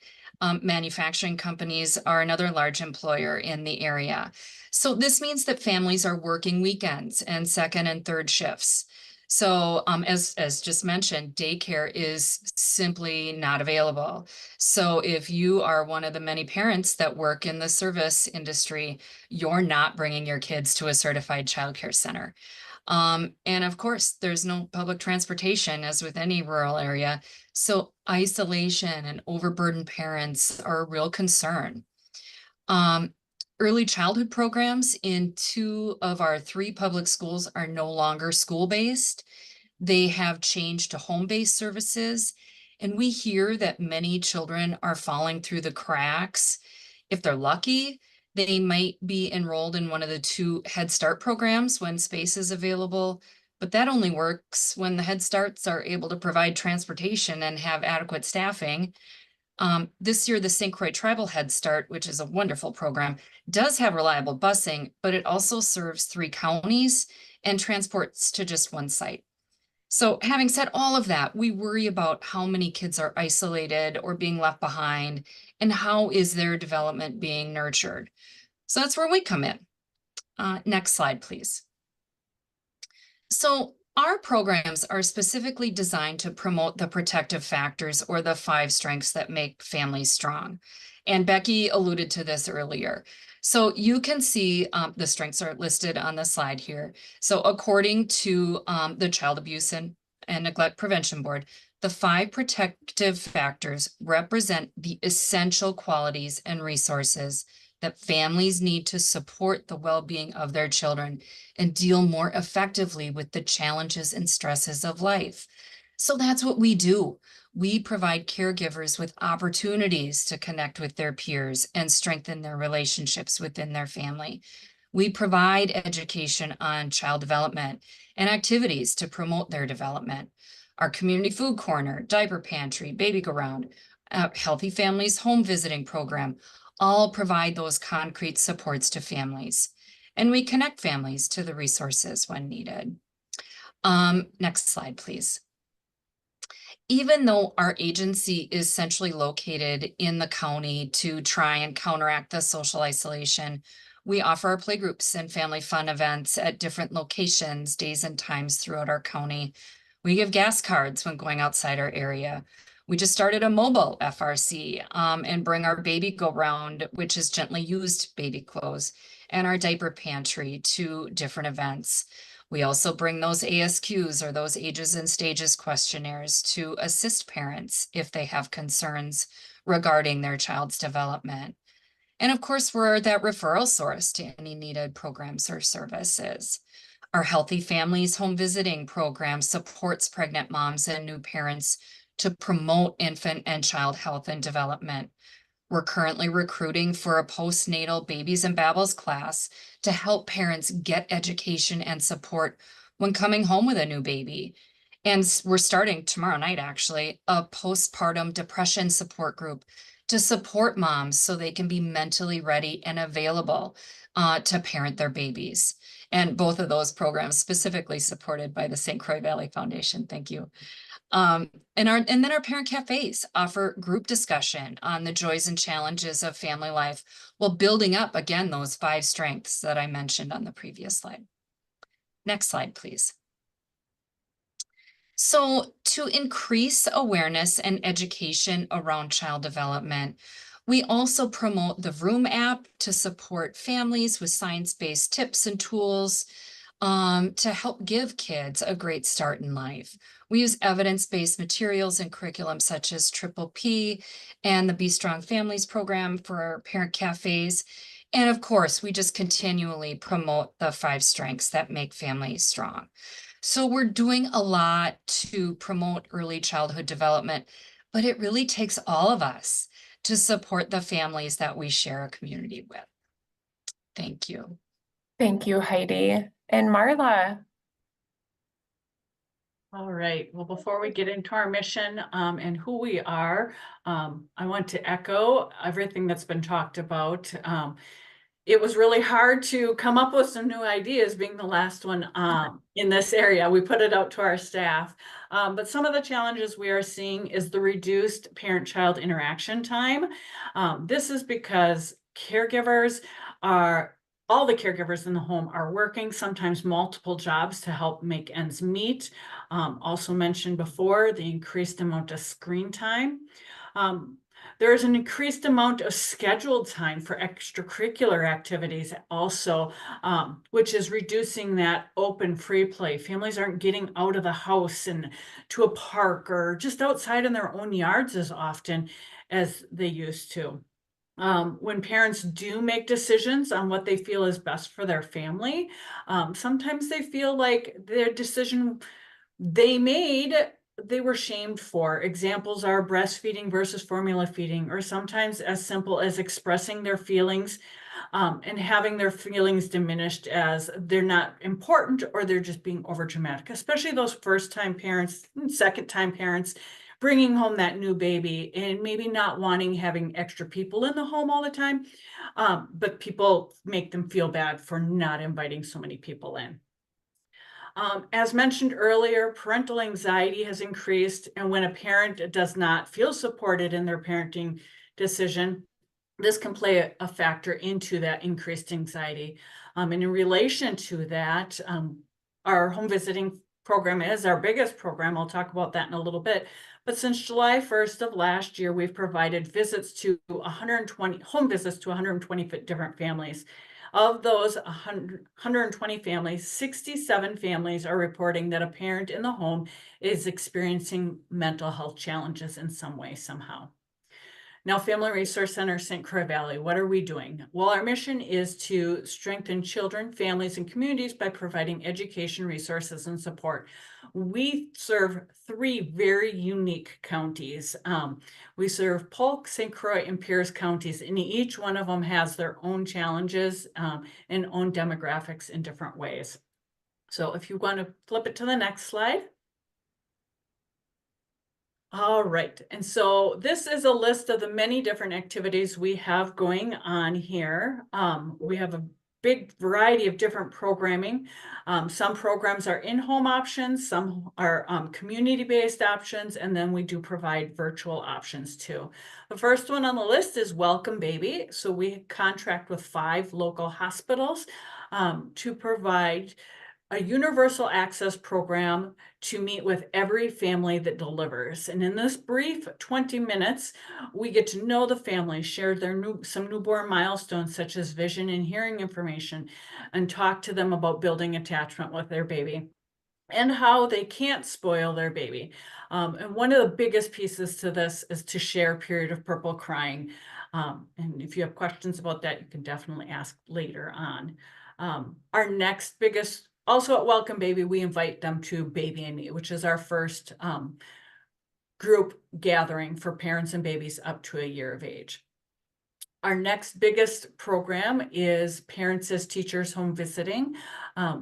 Manufacturing companies are another large employer in the area. So this means that families are working weekends and second and third shifts. So as just mentioned, daycare is simply not available. So if you are one of the many parents that work in the service industry, you're not bringing your kids to a certified childcare center. And of course, there's no public transportation as with any rural area. So isolation and overburdened parents are a real concern. Early childhood programs in 2 of our 3 public schools are no longer school-based. They have changed to home-based services. And we hear that many children are falling through the cracks. If they're lucky, they might be enrolled in one of the 2 Head Start programs when space is available, but that only works when the Head Starts are able to provide transportation and have adequate staffing. This year, the St. Croix Tribal Head Start, which is a wonderful program, does have reliable busing, but it also serves 3 counties and transports to just 1 site. So having said all of that, we worry about how many kids are isolated or being left behind, and how is their development being nurtured. So that's where we come in. Next slide, please. So our programs are specifically designed to promote the protective factors or the 5 strengths that make families strong. And Becky alluded to this earlier. So you can see the strengths are listed on the slide here. So according to the Child Abuse and Neglect Prevention Board, the 5 protective factors represent the essential qualities and resources that families need to support the well-being of their children and deal more effectively with the challenges and stresses of life. So that's what we do. We provide caregivers with opportunities to connect with their peers and strengthen their relationships within their family. We provide education on child development and activities to promote their development. Our community food corner, diaper pantry, baby go round, Healthy Families home visiting program, all provide those concrete supports to families. And we connect families to the resources when needed. Next slide, please. Even though our agency is centrally located in the county to try and counteract the social isolation, we offer our playgroups and family fun events at different locations, days and times throughout our county. We give gas cards when going outside our area. We just started a mobile FRC and bring our baby go round, which is gently used baby clothes, and our diaper pantry to different events. We also bring those ASQs or those ages and stages questionnaires to assist parents if they have concerns regarding their child's development. And of course, we're that referral source to any needed programs or services. Our Healthy Families Home Visiting Program supports pregnant moms and new parents to promote infant and child health and development. We're currently recruiting for a postnatal Babies and Babbles class to help parents get education and support when coming home with a new baby. And we're starting tomorrow night, actually, a postpartum depression support group to support moms so they can be mentally ready and available to parent their babies. And both of those programs specifically supported by the St. Croix Valley Foundation. Thank you. And then our parent cafes offer group discussion on the joys and challenges of family life while building up, again, those 5 strengths that I mentioned on the previous slide. Next slide, please. So to increase awareness and education around child development, we also promote the Vroom app to support families with science-based tips and tools to help give kids a great start in life. We use evidence-based materials and curriculum such as Triple P and the Be Strong Families program for our parent cafes. And of course, we just continually promote the 5 strengths that make families strong. So we're doing a lot to promote early childhood development, but it really takes all of us to support the families that we share a community with. Thank you. Thank you, Heidi. And Marla. All right. Well, before we get into our mission and who we are, I want to echo everything that's been talked about. It was really hard to come up with some new ideas, being the last one in this area. We put it out to our staff. But some of the challenges we are seeing is the reduced parent-child interaction time. This is because all the caregivers in the home are working, sometimes multiple jobs to help make ends meet. Also mentioned before, the increased amount of screen time. There is an increased amount of scheduled time for extracurricular activities also, which is reducing that open free play. Families aren't getting out of the house and to a park or just outside in their own yards as often as they used to. When parents do make decisions on what they feel is best for their family, sometimes they feel like their decision they made, they were shamed for. Examples are breastfeeding versus formula feeding, or sometimes as simple as expressing their feelings and having their feelings diminished as they're not important or they're just being overdramatic, especially those first-time parents, second-time parents, bringing home that new baby and maybe not wanting having extra people in the home all the time, but people make them feel bad for not inviting so many people in. As mentioned earlier, parental anxiety has increased, and when a parent does not feel supported in their parenting decision, this can play a factor into that increased anxiety. And in relation to that, our home visiting program is our biggest program. I'll talk about that in a little bit. But since July 1st of last year, we've provided visits to 120 home visits to 120 different families. Of those 120 families, 67 families are reporting that a parent in the home is experiencing mental health challenges in some way, somehow. Now, Family Resource Center, St. Croix Valley, what are we doing? Well, our mission is to strengthen children, families, and communities by providing education, resources, and support. We serve 3 very unique counties. We serve Polk, St. Croix, and Pierce counties, and each one of them has their own challenges and own demographics in different ways. So if you want to flip it to the next slide. All right, and so this is a list of the many different activities we have going on here. We have a big variety of different programming. Some programs are in-home options, some are community-based options, and then we do provide virtual options too. The first one on the list is Welcome Baby. So we contract with 5 local hospitals to provide a universal access program to meet with every family that delivers. And in this brief 20 minutes, we get to know the family, share some newborn milestones such as vision and hearing information, and talk to them about building attachment with their baby and how they can't spoil their baby. And one of the biggest pieces to this is to share a period of purple crying. And if you have questions about that, you can definitely ask later on. Our next biggest, also at Welcome Baby, we invite them to Baby and Me, which is our first group gathering for parents and babies up to a year of age. Our next biggest program is Parents as Teachers Home Visiting,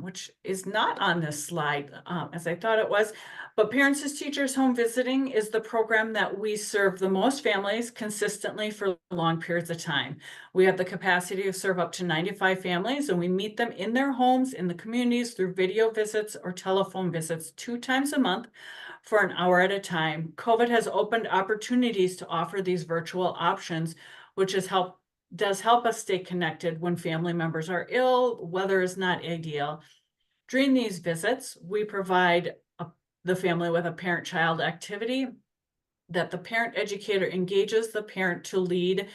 which is not on this slide as I thought it was. But Parents as Teachers Home Visiting is the program that we serve the most families consistently for long periods of time. We have the capacity to serve up to 95 families, and we meet them in their homes, in the communities, through video visits or telephone visits 2 times a month for an hour at a time. COVID has opened opportunities to offer these virtual options, which does help us stay connected when family members are ill, weather is not ideal. During these visits, we provide the family with a parent-child activity that the parent educator engages the parent to lead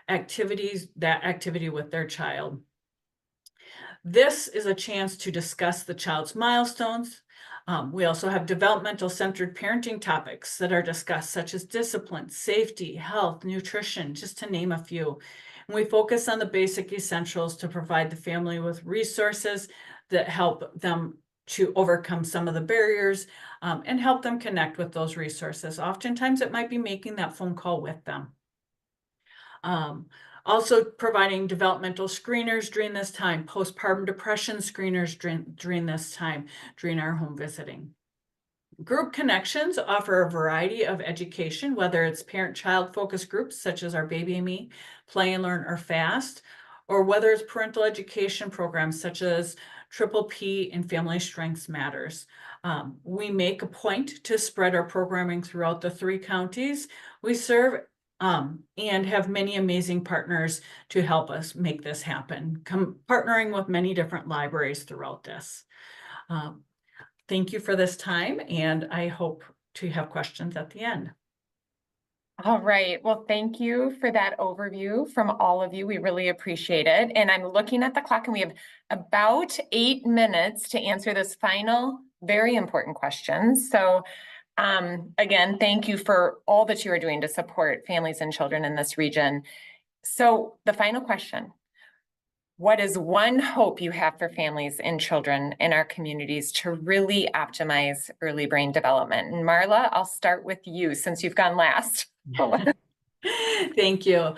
that activity with their child. This is a chance to discuss the child's milestones. We also have developmental centered parenting topics that are discussed, such as discipline, safety, health, nutrition, just to name a few. And we focus on the basic essentials to provide the family with resources that help them to overcome some of the barriers and help them connect with those resources. Oftentimes it might be making that phone call with them. Also providing developmental screeners during this time, postpartum depression screeners during this time, during our home visiting. Group connections offer a variety of education, whether it's parent-child focus groups such as our Baby and Me, Play and Learn, or FAST, or whether it's parental education programs such as Triple P and Family Strengths Matters. We make a point to spread our programming throughout the 3 counties we serve and have many amazing partners to help us make this happen, partnering with many different libraries throughout this. Thank you for this time, and I hope to have questions at the end. All right. Well, thank you for that overview from all of you. We really appreciate it. And I'm looking at the clock, and we have about 8 minutes to answer this final, very important question. So again, thank you for all that you are doing to support families and children in this region. So the final question: what is one hope you have for families and children in our communities to really optimize early brain development? And Marla, I'll start with you since you've gone last. Thank you.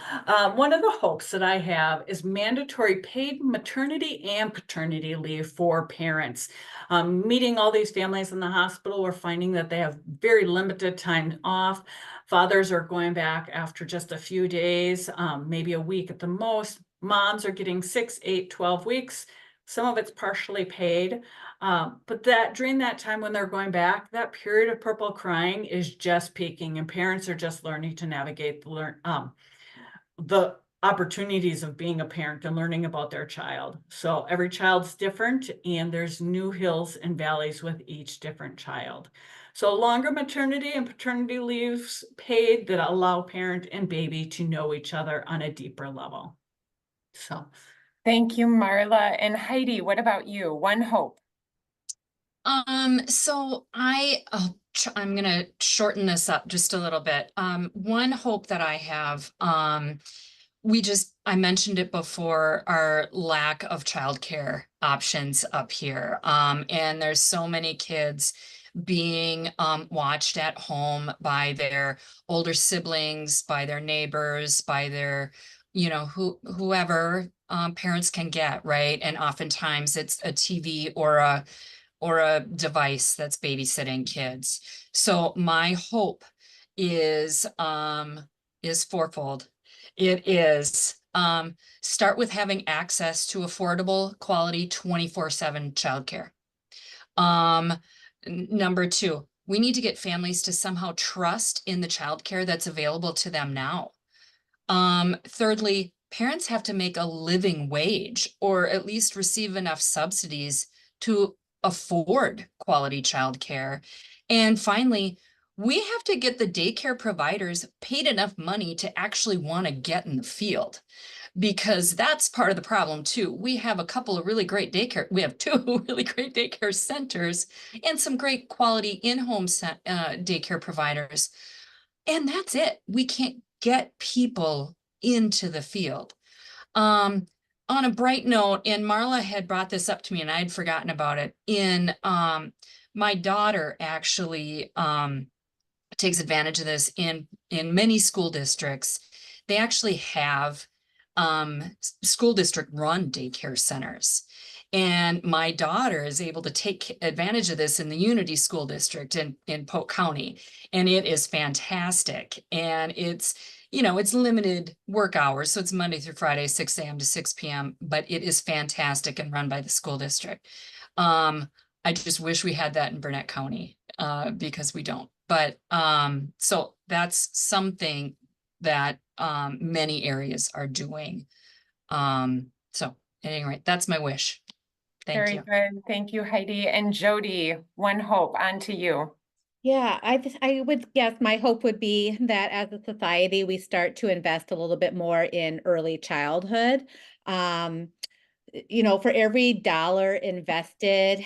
One of the hopes that I have is mandatory paid maternity and paternity leave for parents. Meeting all these families in the hospital, we're finding that they have very limited time off. Fathers are going back after just a few days, maybe a week at the most. Moms are getting 6, 8, 12 weeks. Some of it's partially paid, but that during that time when they're going back, that period of purple crying is just peaking, and parents are just learning to navigate the opportunities of being a parent and learning about their child. So every child's different, and there's new hills and valleys with each different child. So longer maternity and paternity leaves paid that allow parent and baby to know each other on a deeper level. So. Thank you, Marla. And Heidi, what about you? One hope. So I'm gonna shorten this up just a little bit. One hope that I have, I mentioned it before, our lack of childcare options up here. And there's so many kids being watched at home by their older siblings, by their neighbors, by their, whoever parents can get, right? And oftentimes it's a TV or a device that's babysitting kids. So my hope is fourfold. It is start with having access to affordable, quality 24/7 childcare. Number 2, we need to get families to somehow trust in the childcare that's available to them now. Thirdly, parents have to make a living wage or at least receive enough subsidies to afford quality childcare. And finally, we have to get the daycare providers paid enough money to actually want to get in the field, because that's part of the problem too. We have a couple of really great we have 2 really great daycare centers and some great quality in-home daycare providers. And that's it. We can't get people into the field. On a bright note, and Marla had brought this up to me and I'd forgotten about it, my daughter actually takes advantage of this in many school districts. They actually have school district run daycare centers. And my daughter is able to take advantage of this in the Unity School District in Polk County. And it is fantastic. And it's, you know, it's limited work hours. So it's Monday through Friday, 6 a.m. to 6 p.m. But it is fantastic and run by the school district. I just wish we had that in Burnett County because we don't. But so that's something that many areas are doing. So at any rate, that's my wish. Thank you. Very good. Thank you, Heidi. And Jody, one hope, on to you. Yeah, I would guess my hope would be that as a society, we start to invest a little bit more in early childhood. You know, for every dollar invested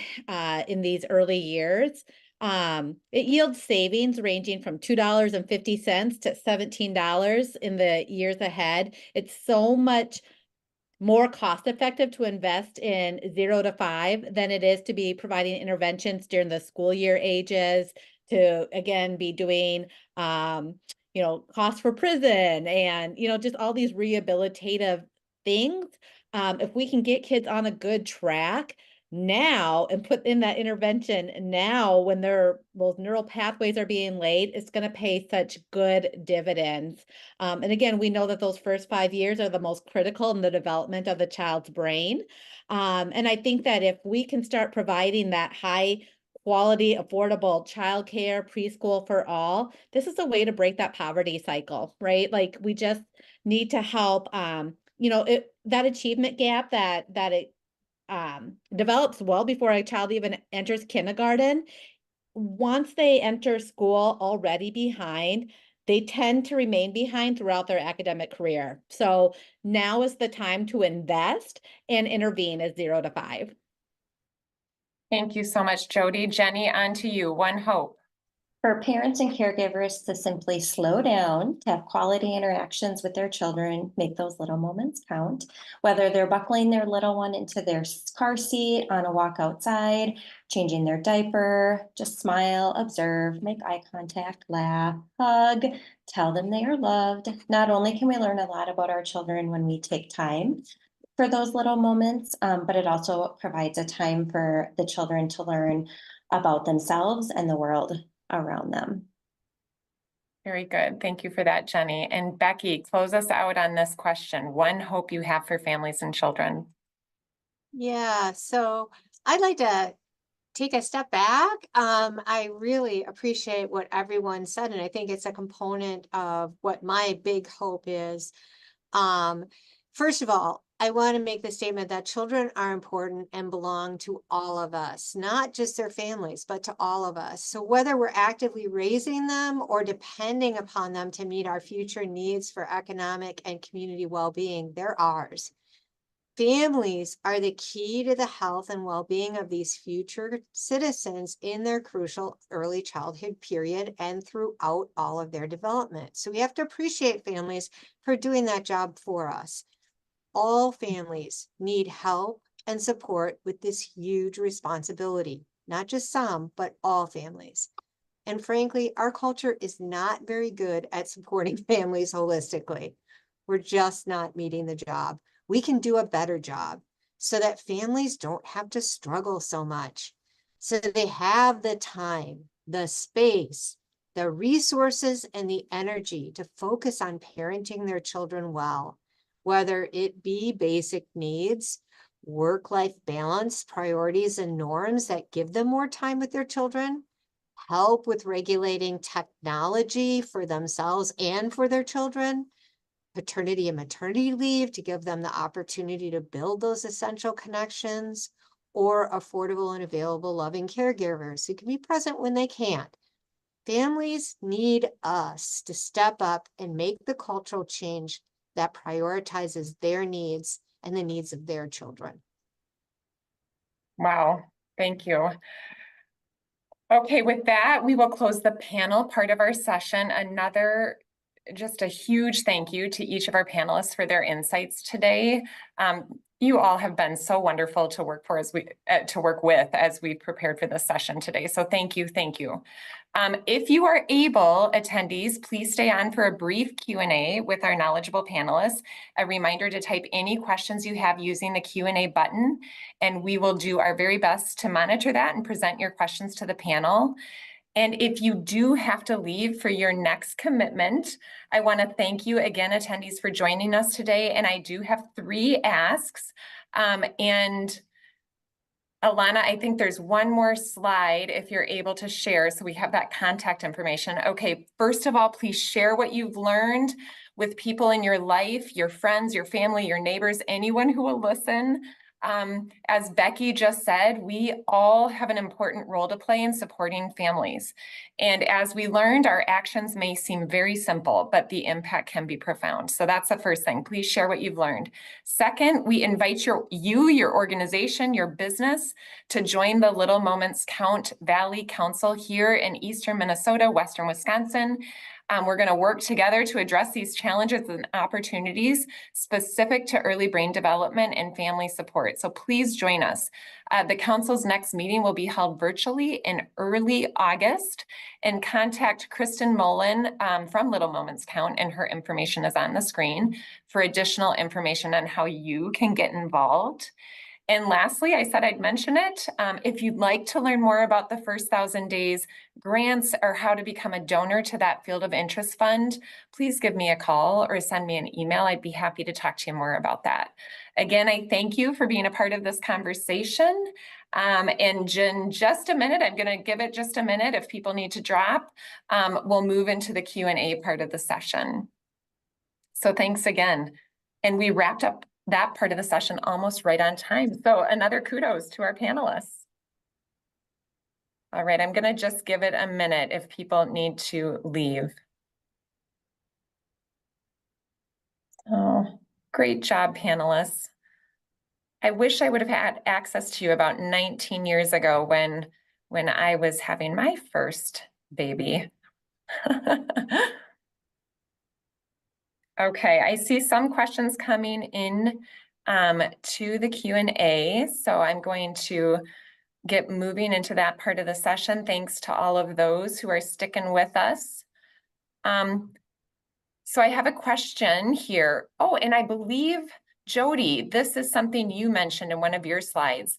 in these early years, it yields savings ranging from $2.50 to $17 in the years ahead. It's so much more cost effective to invest in 0 to 5 than it is to be providing interventions during the school year ages, to again be doing you know, costs for prison and, you know, just all these rehabilitative things. If we can get kids on a good track now and put in that intervention now when those neural pathways are being laid, it's going to pay such good dividends. And again, we know that those first 5 years are the most critical in the development of the child's brain. And I think that if we can start providing that high quality, affordable childcare, preschool for all, this is a way to break that poverty cycle, right? Like we just need to help, you know, that achievement gap that it develops well before a child even enters kindergarten. Once they enter school already behind, they tend to remain behind throughout their academic career. So now is the time to invest and intervene as 0 to 5. Thank you so much, Jody. Jenny, on to you. One hope. For parents and caregivers to simply slow down, to have quality interactions with their children, make those little moments count, whether they're buckling their little one into their car seat on a walk outside, changing their diaper, just smile, observe, make eye contact, laugh, hug, tell them they are loved. Not only can we learn a lot about our children when we take time for those little moments, but it also provides a time for the children to learn about themselves and the world around them. Very good. Thank you for that, Jenny. And Becky, close us out on this question. One hope you have for families and children. Yeah, so I'd like to take a step back. I really appreciate what everyone said, and I think it's a component of what my big hope is. First of all, I want to make the statement that children are important and belong to all of us, not just their families, but to all of us. So whether we're actively raising them or depending upon them to meet our future needs for economic and community well-being, they're ours. Families are the key to the health and well-being of these future citizens in their crucial early childhood period and throughout all of their development. So we have to appreciate families for doing that job for us. All families need help and support with this huge responsibility, not just some, but all families. And frankly, our culture is not very good at supporting families holistically. We're just not meeting the job. We can do a better job so that families don't have to struggle so much, so they have the time, the space, the resources, and the energy to focus on parenting their children well, whether it be basic needs, work-life balance, priorities, and norms that give them more time with their children, help with regulating technology for themselves and for their children, paternity and maternity leave to give them the opportunity to build those essential connections, or affordable and available loving caregivers who can be present when they can't. Families need us to step up and make the cultural change that prioritizes their needs and the needs of their children. Wow, thank you. Okay, with that, we will close the panel part of our session. Another just a huge thank you to each of our panelists for their insights today. You all have been so wonderful to work with as we prepared for this session today. So thank you, thank you. If you are able, attendees, please stay on for a brief Q&A with our knowledgeable panelists. A reminder to type any questions you have using the Q&A button, and we will do our very best to monitor that and present your questions to the panel. And if you do have to leave for your next commitment, I want to thank you again, attendees, for joining us today. And I do have 3 asks. And Alana, I think there's one more slide if you're able to share, so we have that contact information. Okay, first of all, please share what you've learned with people in your life, your friends, your family, your neighbors, anyone who will listen. As Becky just said, we all have an important role to play in supporting families. And as we learned, our actions may seem very simple, but the impact can be profound. So that's the first thing. Please share what you've learned. Second, we invite your organization, your business to join the Little Moments Count Valley Council here in Eastern Minnesota, Western Wisconsin. We're going to work together to address these challenges and opportunities specific to early brain development and family support. So please join us. The council's next meeting will be held virtually in early August, and contact Kristen Mullen from Little Moments Count, and her information is on the screen for additional information on how you can get involved. And lastly, I said I'd mention it. If you'd like to learn more about the First 1,000 Days grants or how to become a donor to that Field of Interest Fund, please give me a call or send me an email. I'd be happy to talk to you more about that. Again, I thank you for being a part of this conversation. And in just a minute, I'm going to give it just a minute. If people need to drop, we'll move into the Q&A part of the session. So thanks again. And we wrapped up that part of the session almost right on time. So another kudos to our panelists. All right, I'm going to just give it a minute if people need to leave. Oh, great job, panelists. I wish I would have had access to you about 19 years ago when I was having my first baby. Okay, I see some questions coming in to the Q&A, so I'm going to get moving into that part of the session. Thanks to all of those who are sticking with us. So I have a question here. Oh, and I believe, Jody, this is something you mentioned in one of your slides.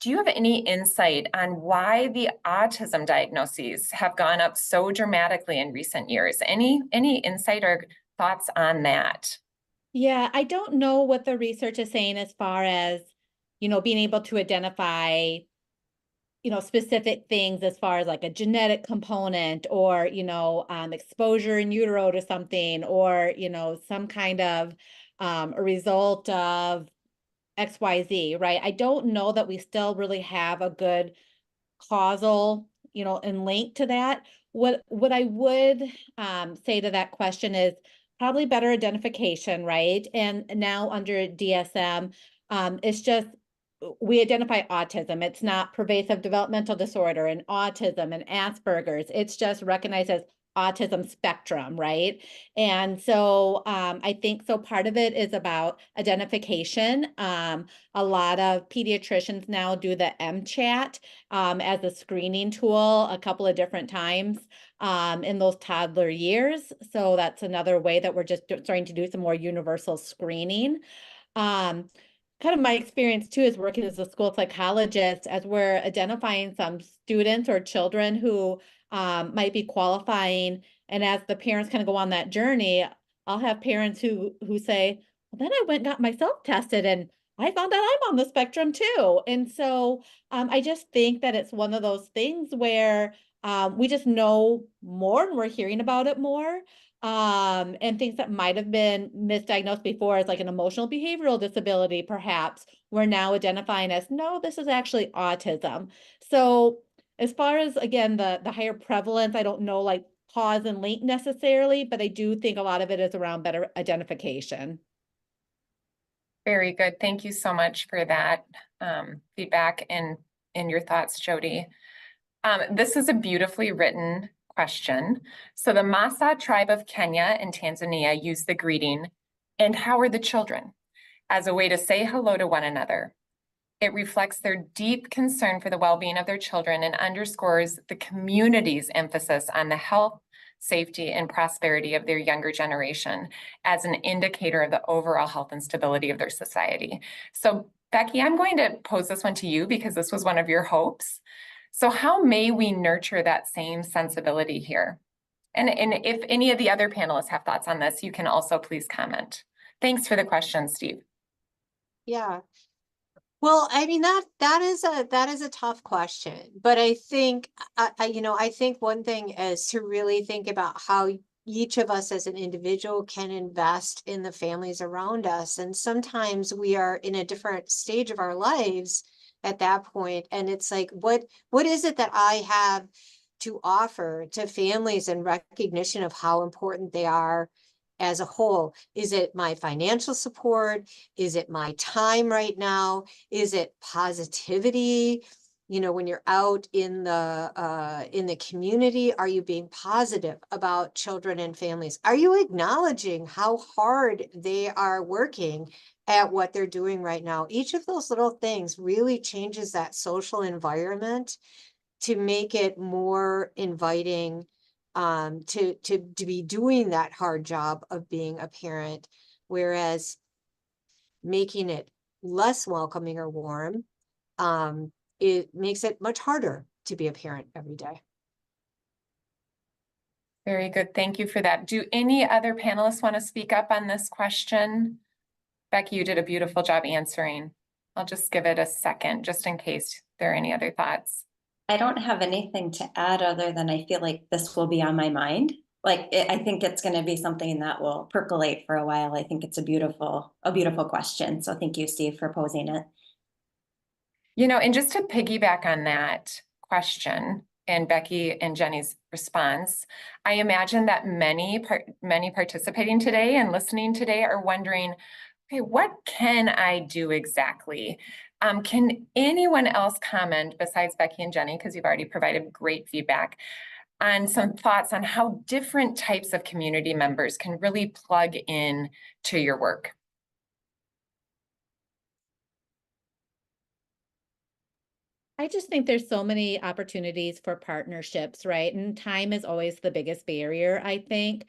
Do you have any insight on why the autism diagnoses have gone up so dramatically in recent years? Any insight or thoughts on that? Yeah, I don't know what the research is saying as far as, being able to identify, specific things as far as like a genetic component or, exposure in utero to something or, some kind of a result of XYZ, right? I don't know that we still really have a good causal, and link to that. What I would say to that question is probably better identification, right? And now under DSM, it's just we identify autism. It's not pervasive developmental disorder and autism and Asperger's. It's just recognized as autism spectrum, right? And so I think so part of it is about identification. A lot of pediatricians now do the MChat as a screening tool a couple of different times in those toddler years. So that's another way that we're just starting to do some more universal screening. Kind of my experience too is working as a school psychologist as we're identifying some students or children who might be qualifying. And as the parents kind of go on that journey, I'll have parents who say, well, then I went and got myself tested and I found out I'm on the spectrum too. And so I just think that it's one of those things where we just know more and we're hearing about it more. And things that might have been misdiagnosed before as like an emotional behavioral disability, perhaps we're now identifying as, no, this is actually autism. So as far as, again, the higher prevalence, I don't know like cause and link necessarily, but I do think a lot of it is around better identification. Very good. Thank you so much for that feedback and your thoughts, Jody. This is a beautifully written question. So the Maasai tribe of Kenya and Tanzania use the greeting, "And how are the children?" as a way to say hello to one another. It reflects their deep concern for the well-being of their children and underscores the community's emphasis on the health, safety, and prosperity of their younger generation as an indicator of the overall health and stability of their society. So Becky, I'm going to pose this one to you because this was one of your hopes. So how may we nurture that same sensibility here? And if any of the other panelists have thoughts on this, you can also please comment. Thanks for the question, Steve. Yeah. Well, I mean, that is a tough question, but I think I think one thing is to really think about how each of us as an individual can invest in the families around us. And sometimes we are in a different stage of our lives at that point. And it's like, what is it that I have to offer to families in recognition of how important they are as a whole? Is it my financial support? Is it my time right now? Is it positivity? You know, when you're out in the community, are you being positive about children and families? Are you acknowledging how hard they are working at what they're doing right now? Each of those little things really changes that social environment to make it more inviting to be doing that hard job of being a parent, whereas making it less welcoming or warm, it makes it much harder to be a parent every day. Very good. Thank you for that. Do any other panelists want to speak up on this question? Becky, you did a beautiful job answering. I'll just give it a second just in case there are any other thoughts. I don't have anything to add other than I feel like this will be on my mind. I think it's going to be something that will percolate for a while. I think it's a beautiful question. So thank you, Steve, for posing it. You know, and just to piggyback on that question and Becky and Jenny's response, I imagine that many participating today and listening today are wondering, okay, what can I do exactly? Can anyone else comment besides Becky and Jenny, because you've already provided great feedback, on some thoughts on how different types of community members can really plug in to your work? I just think there's so many opportunities for partnerships, right? And time is always the biggest barrier, I think.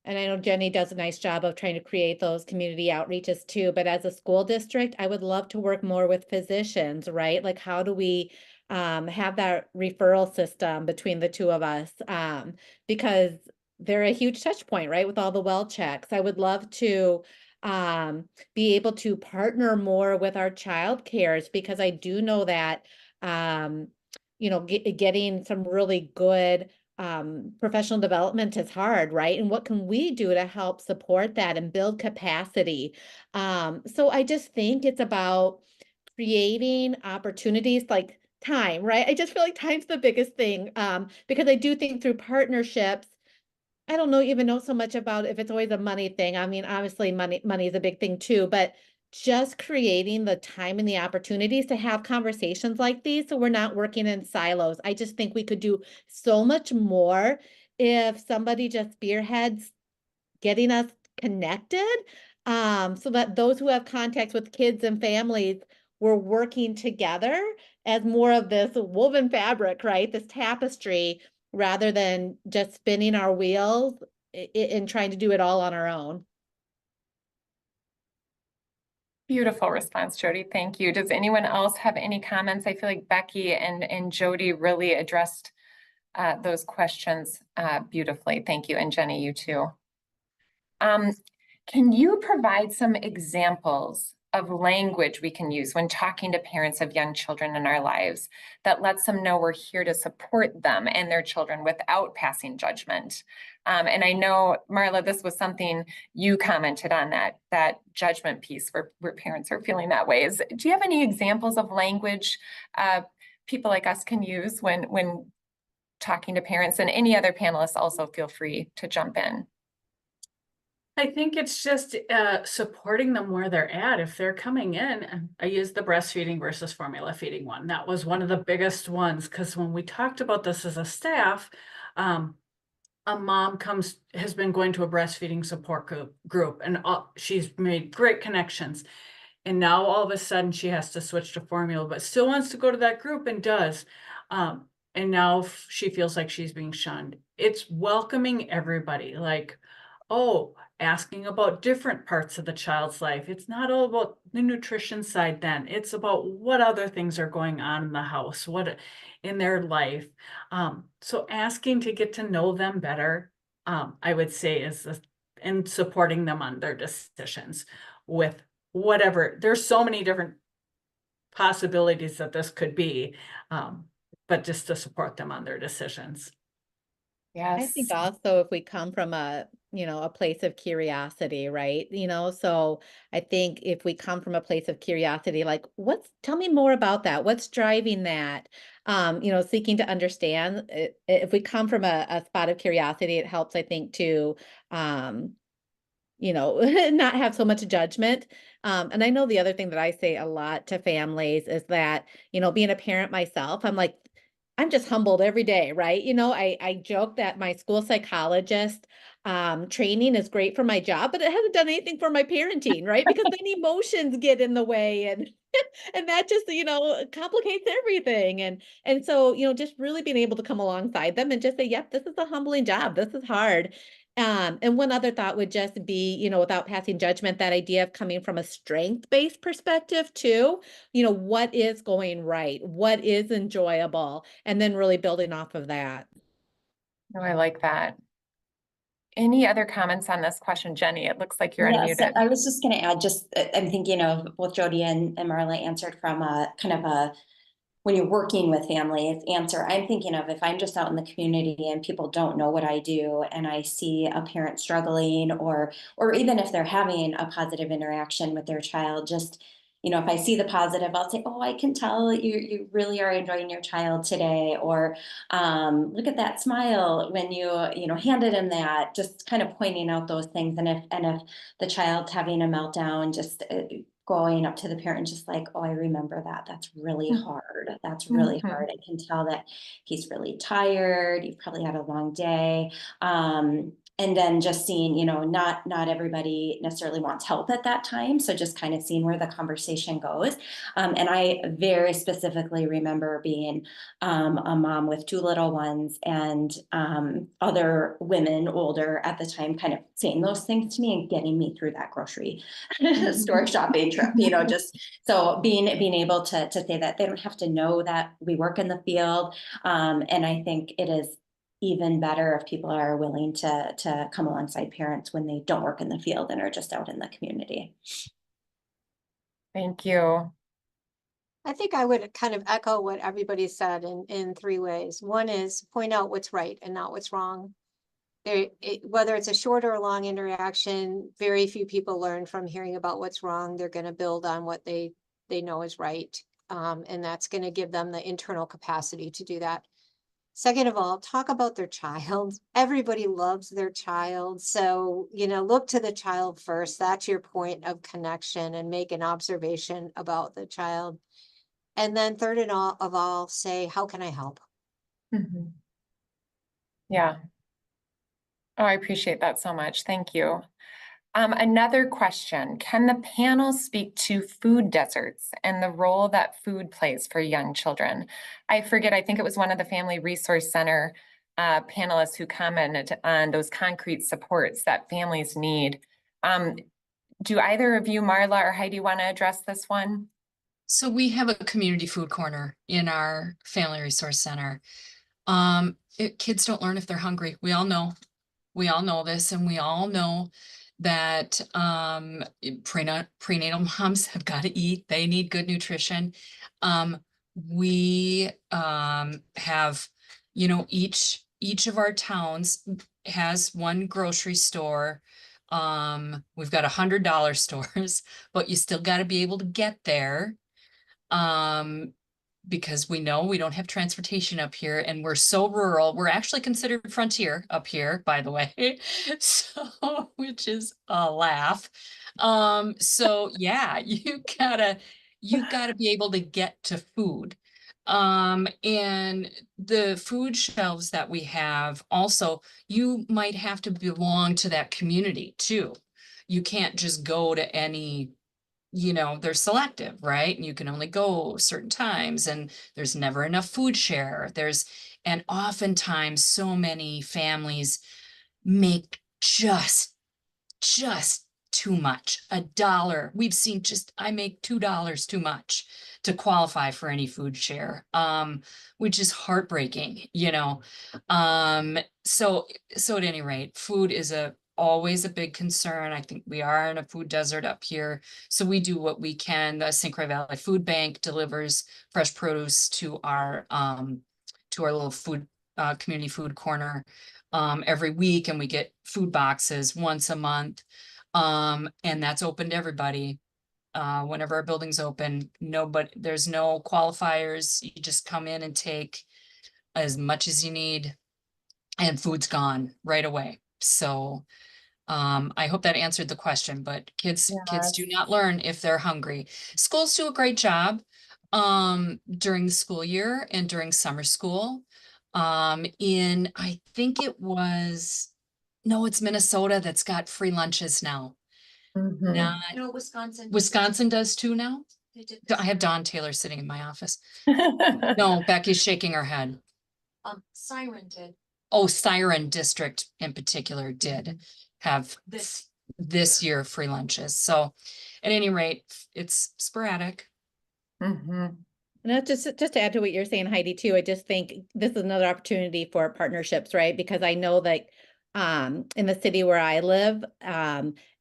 And I know Jenny does a nice job of trying to create those community outreaches too, but as a school district, I would love to work more with physicians, right? Like how do we have that referral system between the two of us? Because they're a huge touch point, right? With all the well checks. I would love to be able to partner more with our child cares, because I do know that, getting some really good professional development is hard, right? And what can we do to help support that and build capacity? So I just think it's about creating opportunities like time, right? I just feel like time's the biggest thing, because I do think through partnerships, I don't even know so much about if it's always a money thing. I mean, obviously money is a big thing too, but just creating the time and the opportunities to have conversations like these so we're not working in silos. I just think we could do so much more if somebody just spearheads getting us connected, so that those who have contacts with kids and families, we're working together as more of this woven fabric, right? This tapestry, rather than just spinning our wheels and trying to do it all on our own. Beautiful response, Jody. Thank you. Does anyone else have any comments? I feel like Becky and Jody really addressed those questions beautifully. Thank you. And Jenny, you too. Can you provide some examples of language we can use when talking to parents of young children in our lives that lets them know we're here to support them and their children without passing judgment? And I know, Marla, this was something you commented on, that judgment piece where parents are feeling that way. Do you have any examples of language people like us can use when talking to parents? And any other panelists also feel free to jump in. I think it's just supporting them where they're at. If they're coming in, and I use the breastfeeding versus formula feeding one. That was one of the biggest ones, because when we talked about this as a staff, a mom has been going to a breastfeeding support group, and she's made great connections. And now all of a sudden she has to switch to formula, but still wants to go to that group and does. And now she feels like she's being shunned. It's welcoming everybody, like, oh, asking about different parts of the child's life. It's not all about the nutrition side then. It's about what other things are going on in the house, what in their life. So asking to get to know them better, I would say and supporting them on their decisions with whatever. There's so many different possibilities that this could be, but just to support them on their decisions. I Yes. think also if we come from a place of curiosity, right? So I think if we come from a place of curiosity, like tell me more about that. What's driving that? Seeking to understand. If we come from a spot of curiosity, it helps, I think, to, not have so much judgment. And I know the other thing that I say a lot to families is that, being a parent myself, I'm just humbled every day, right? I joke that my school psychologist training is great for my job, but it hasn't done anything for my parenting, right? Because then emotions get in the way, and and that just, complicates everything. And so, just really being able to come alongside them and just say, yep, this is a humbling job. This is hard. And one other thought would just be, without passing judgment, that idea of coming from a strength-based perspective too. What is going right? What is enjoyable? And then really building off of that. Oh, I like that. Any other comments on this question, Jenny? It looks like you're Yes, unmuted. I was just going to add, I'm thinking of both Jody and Marla answered from a kind of a, when you're working with families answer. I'm thinking of if I'm just out in the community and people don't know what I do, and I see a parent struggling, or even if they're having a positive interaction with their child, just, if I see the positive, I'll say, oh, I can tell you really are enjoying your child today. Or look at that smile when you handed him that, just kind of pointing out those things. And if the child's having a meltdown, just going up to the parent, just like, oh, I remember that. That's really hard. That's really hard. I can tell that he's really tired. You've probably had a long day. And then just seeing, not everybody necessarily wants help at that time. So just kind of seeing where the conversation goes. And I very specifically remember being a mom with 2 little ones, and other women older at the time kind of saying those things to me and getting me through that grocery store shopping trip, just so being able to say that they don't have to know that we work in the field. And I think it is even better if people are willing to come alongside parents when they don't work in the field and are just out in the community. Thank you. I think I would kind of echo what everybody said in 3 ways. One is point out what's right and not what's wrong. Whether it's a short or a long interaction, very few people learn from hearing about what's wrong. They're going to build on what they know is right. And that's going to give them the internal capacity to do that. Second of all, talk about their child. Everybody loves their child. So, look to the child first. That's your point of connection, and make an observation about the child. And then third of all, say, how can I help? Yeah. Oh, I appreciate that so much. Thank you. Another question, can the panel speak to food deserts and the role that food plays for young children? I forget, I think it was one of the Family Resource Center panelists who commented on those concrete supports that families need. Do either of you, Marla or Heidi, want to address this one? So we have a community food corner in our Family Resource Center. Kids don't learn if they're hungry. We all know this, and we all know that prenatal moms have got to eat. They need good nutrition. We have, each of our towns has one grocery store. We've got $100 stores, but you still got to be able to get there. because we know we don't have transportation up here and we're so rural. We're actually considered frontier up here, by the way. So, which is a laugh. So yeah, you gotta be able to get to food. And the food shelves that we have also, you might have to belong to that community too. You can't just go to any, they're selective, right? And you can only go certain times and there's never enough food share. And oftentimes so many families make just too much. $1. We've seen I make $2 too much to qualify for any food share, which is heartbreaking, So at any rate, food is always a big concern. I think we are in a food desert up here. So we do what we can. The St. Croix Valley Food Bank delivers fresh produce to our little community food corner every week, and we get food boxes once a month. And that's open to everybody. Whenever our building's open, there's no qualifiers. You just come in and take as much as you need, and food's gone right away. So I hope that answered the question, but kids do not learn if they're hungry. Schools do a great job during the school year and during summer school. I think it's Minnesota that's got free lunches now. Mhm. No, Wisconsin does too now. I have Dawn Taylor sitting in my office. No, Becky's shaking her head. Siren did. Oh, Siren District in particular did have this year free lunches. So at any rate, it's sporadic. Mhm. And just to add to what you're saying, Heidi, too, I just think this is another opportunity for partnerships, right? Because I know that in the city where I live,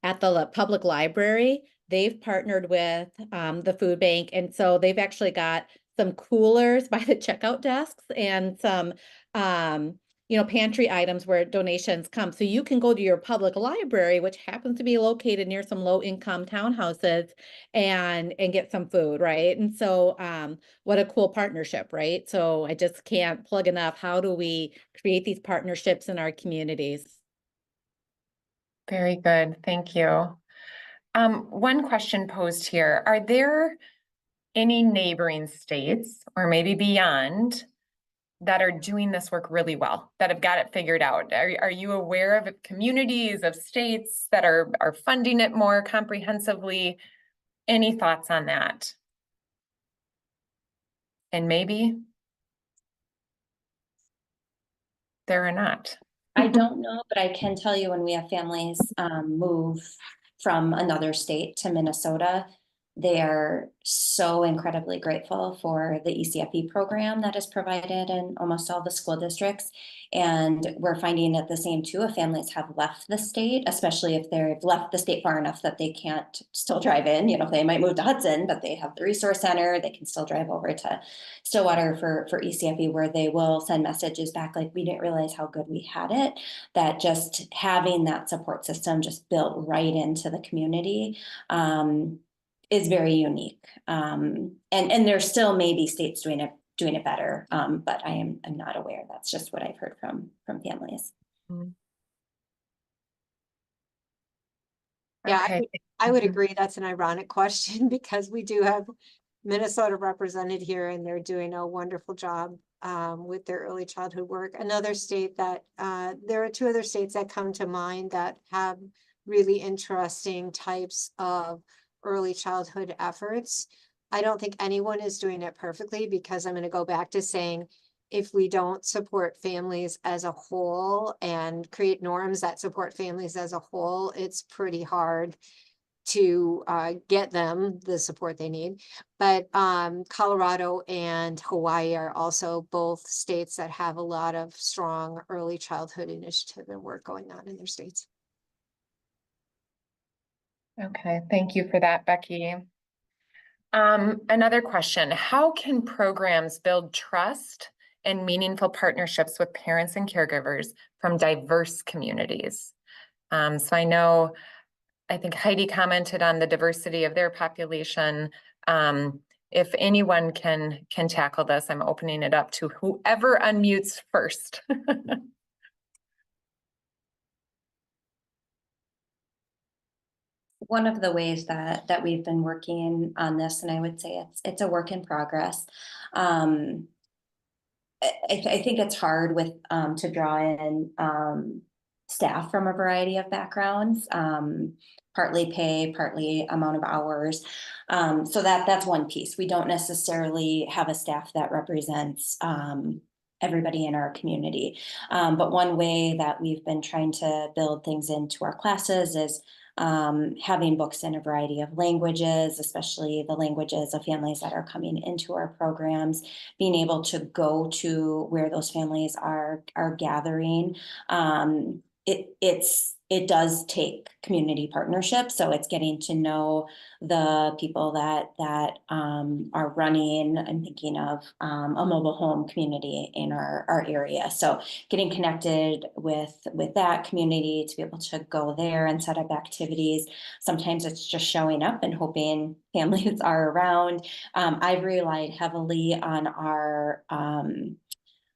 at the public library, they've partnered with the food bank. And so they've actually got some coolers by the checkout desks and some pantry items where donations come. So you can go to your public library, which happens to be located near some low-income townhouses, and get some food, right? And so what a cool partnership, right? So I just can't plug enough. How do we create these partnerships in our communities? Very good. Thank you. One question posed here. Are there any neighboring states or maybe beyond that are doing this work really well, that have got it figured out? Are you aware of communities, of states that are funding it more comprehensively? Any thoughts on that? And maybe there are not. I don't know, but I can tell you when we have families move from another state to Minnesota, they are so incredibly grateful for the ECFE program that is provided in almost all the school districts. And we're finding it the same too if families have left the state, especially if they've left the state far enough that they can't still drive in. They might move to Hudson, but they have the resource center. They can still drive over to Stillwater for ECFE, where they will send messages back like, we didn't realize how good we had it. That just having that support system just built right into the community is very unique. And there's still maybe states doing it better, but I'm not aware. That's just what I've heard from families. Yeah, Okay. I would agree. That's an ironic question because we do have Minnesota represented here and they're doing a wonderful job with their early childhood work. Another state that there are two other states that come to mind that have really interesting types of early childhood efforts. I don't think anyone is doing it perfectly because I'm going to go back to saying, if we don't support families as a whole and create norms that support families as a whole, it's pretty hard to get them the support they need. But Colorado and Hawaii are also both states that have a lot of strong early childhood initiative and work going on in their states. Okay, thank you for that, Becky. Another question: how can programs build trust and meaningful partnerships with parents and caregivers from diverse communities? So I think Heidi commented on the diversity of their population. if anyone can tackle this, I'm opening it up to whoever unmutes first. One of the ways that we've been working on this, and I would say it's a work in progress. I think it's hard with to draw in staff from a variety of backgrounds, partly pay, partly amount of hours. So that's one piece. We don't necessarily have a staff that represents everybody in our community. But one way that we've been trying to build things into our classes is having books in a variety of languages, especially the languages of families that are coming into our programs, being able to go to where those families are gathering. It does take community partnership, so it's getting to know the people that are running. I'm thinking of a mobile home community in our area, so getting connected with that community to be able to go there and set up activities. Sometimes it's just showing up and hoping families are around. I've relied heavily on our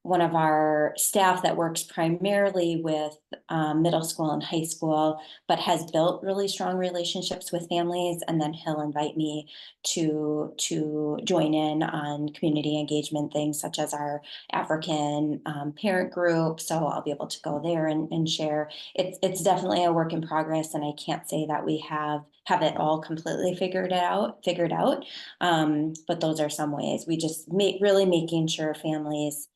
one of our staff that works primarily with middle school and high school, but has built really strong relationships with families. And then he'll invite me to join in on community engagement things such as our African parent group. So I'll be able to go there and share. It's definitely a work in progress, and I can't say that we have it all completely figured out. But those are some ways. We just really making sure families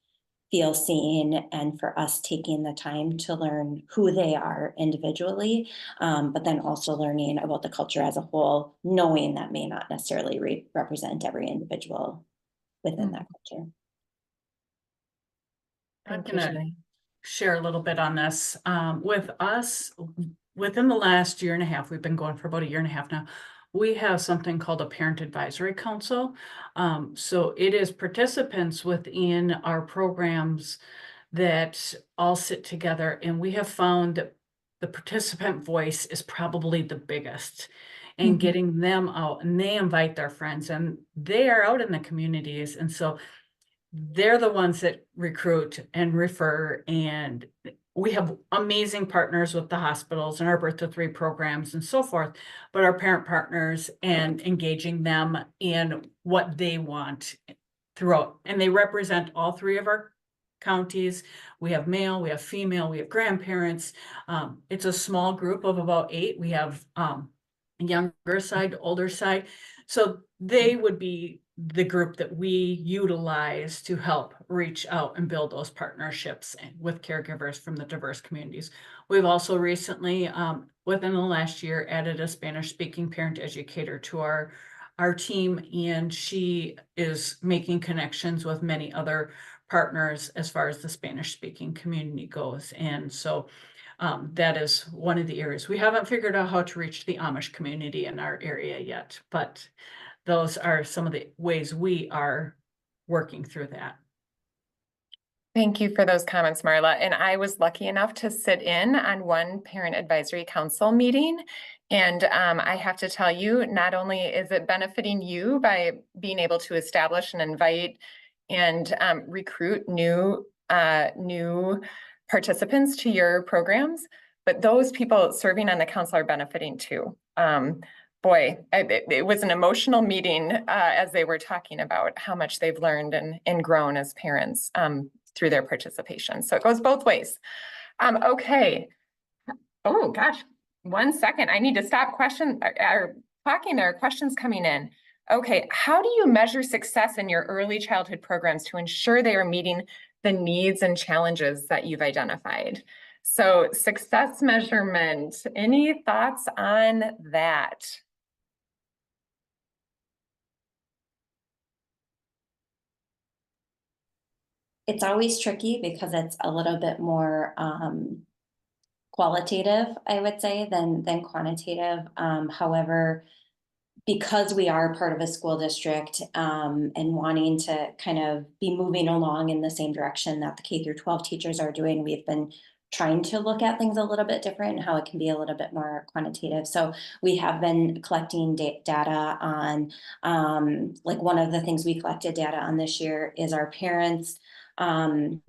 feel seen, and for us taking the time to learn who they are individually, but then also learning about the culture as a whole, knowing that may not necessarily represent every individual within that culture. I'm gonna share a little bit on this. With us, within the last year and a half, we've been going for about a year and a half now, we have something called a Parent Advisory Council. So it is participants within our programs that all sit together, and we have found that the participant voice is probably the biggest, and getting them out, and they invite their friends, and they are out in the communities, and so they're the ones that recruit and refer, and we have amazing partners with the hospitals and our Birth to 3 programs and so forth, but our parent partners and engaging them in what they want throughout. And they represent all 3 of our counties. We have male, we have female, we have grandparents. It's a small group of about 8. We have younger side, older side. So they would be the group that we utilize to help reach out and build those partnerships with caregivers from the diverse communities. We've also recently, within the last year, added a Spanish-speaking parent educator to our team, and she is making connections with many other partners as far as the Spanish-speaking community goes. And so that is one of the areas. We haven't figured out how to reach the Amish community in our area yet, but those are some of the ways we are working through that. Thank you for those comments, Marla. And I was lucky enough to sit in on one Parent Advisory Council meeting. And I have to tell you, not only is it benefiting you by being able to establish and invite and recruit new participants to your programs, but those people serving on the council are benefiting too. Boy, it was an emotional meeting as they were talking about how much they've learned and grown as parents through their participation. So it goes both ways. Okay. Oh gosh, 1 second. I need to stop talking. There are questions coming in. Okay, how do you measure success in your early childhood programs to ensure they are meeting the needs and challenges that you've identified? So success measurement, any thoughts on that? It's always tricky because it's a little bit more qualitative, I would say, than quantitative. However, because we are part of a school district and wanting to kind of be moving along in the same direction that the K through 12 teachers are doing, we've been trying to look at things a little bit different and how it can be a little bit more quantitative. So we have been collecting data on, like one of the things we collected data on this year is our parents, on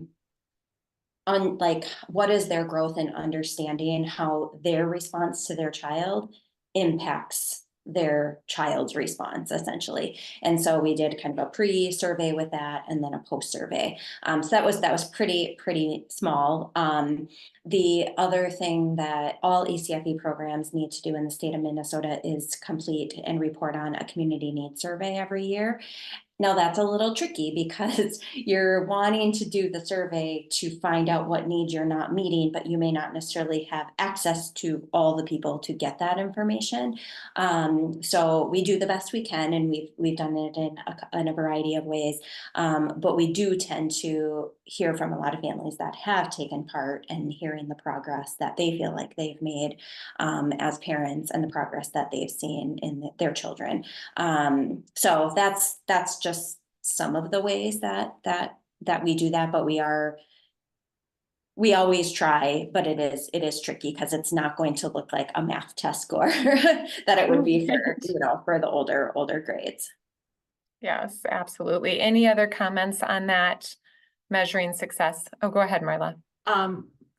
like what is their growth and understanding how their response to their child impacts their child's response, essentially. And so we did kind of a pre-survey with that and then a post-survey. So that was pretty small. The other thing that all ECFE programs need to do in the state of Minnesota is complete and report on a community needs survey every year. Now that's a little tricky because you're wanting to do the survey to find out what needs you're not meeting, but you may not necessarily have access to all the people to get that information. So we do the best we can, and we've done it in a variety of ways. But we do tend to hear from a lot of families that have taken part and hearing the progress that they feel like they've made as parents and the progress that they've seen in their children. So that's just some of the ways that we do that, but we always try, but it is tricky because it's not going to look like a math test score that it would be for, for the older grades. Yes, absolutely. Any other comments on that measuring success? Oh, go ahead, Marla.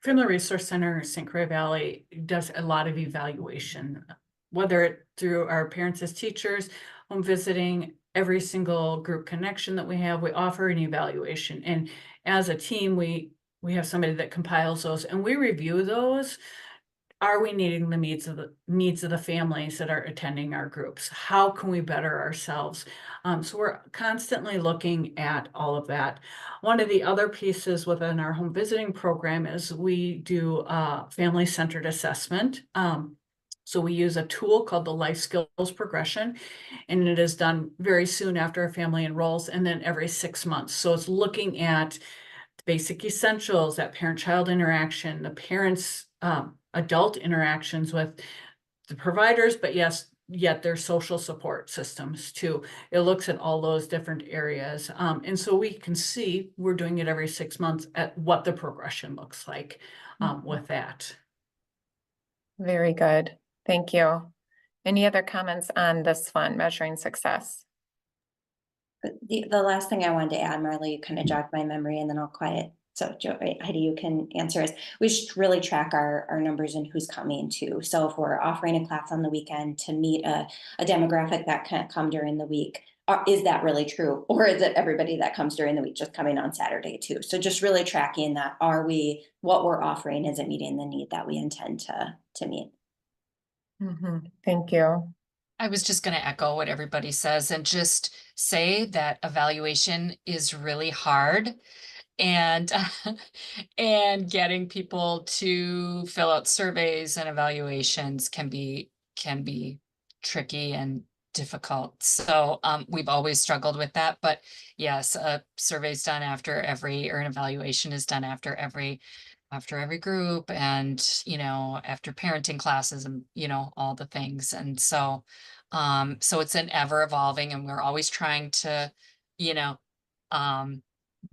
Family Resource Center St. Croix Valley does a lot of evaluation, whether it through our parents as teachers, home visiting, every single group connection that we have, we offer an evaluation. And as a team, we have somebody that compiles those and we review those. Are we meeting the needs of the families that are attending our groups? How can we better ourselves? So we're constantly looking at all of that. One of the other pieces within our home visiting program is we do family-centered assessment. So we use a tool called the Life Skills Progression, and it is done very soon after a family enrolls and then every 6 months. So it's looking at basic essentials, that parent-child interaction, the parents' adult interactions with the providers, but yet their social support systems too. It looks at all those different areas. And so we can see, we're doing it every 6 months, at what the progression looks like with that. Very good. Thank you. Any other comments on this one, measuring success? The last thing I wanted to add, Marla, you kind of jogged my memory and then I'll quiet. So Heidi, you can answer is we should really track our numbers and who's coming too. So if we're offering a class on the weekend to meet a demographic that can't come during the week, is that really true? Or is it everybody that comes during the week just coming on Saturday too? So just really tracking that, what we're offering, is it meeting the need that we intend to meet? Mm-hmm. Thank you. I was just going to echo what everybody says and just say that evaluation is really hard, and and getting people to fill out surveys and evaluations can be tricky and difficult. So we've always struggled with that, but yes, a survey's done after every, or an evaluation is done after every group, and after parenting classes, and all the things. And so so it's an ever evolving, and we're always trying to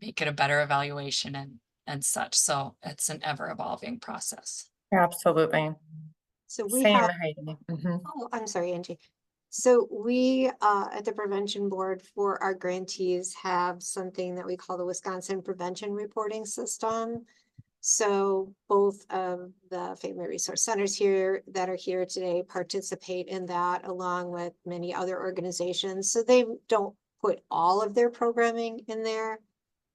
make it a better evaluation and such. So it's an ever evolving process. Absolutely. So we Same, have, Heidi. Mm-hmm. oh, I'm sorry, Angie. So we at the Prevention Board for our grantees have something that we call the Wisconsin Prevention Reporting System. So both of the Family Resource Centers here that are here today participate in that, along with many other organizations. So they don't put all of their programming in there,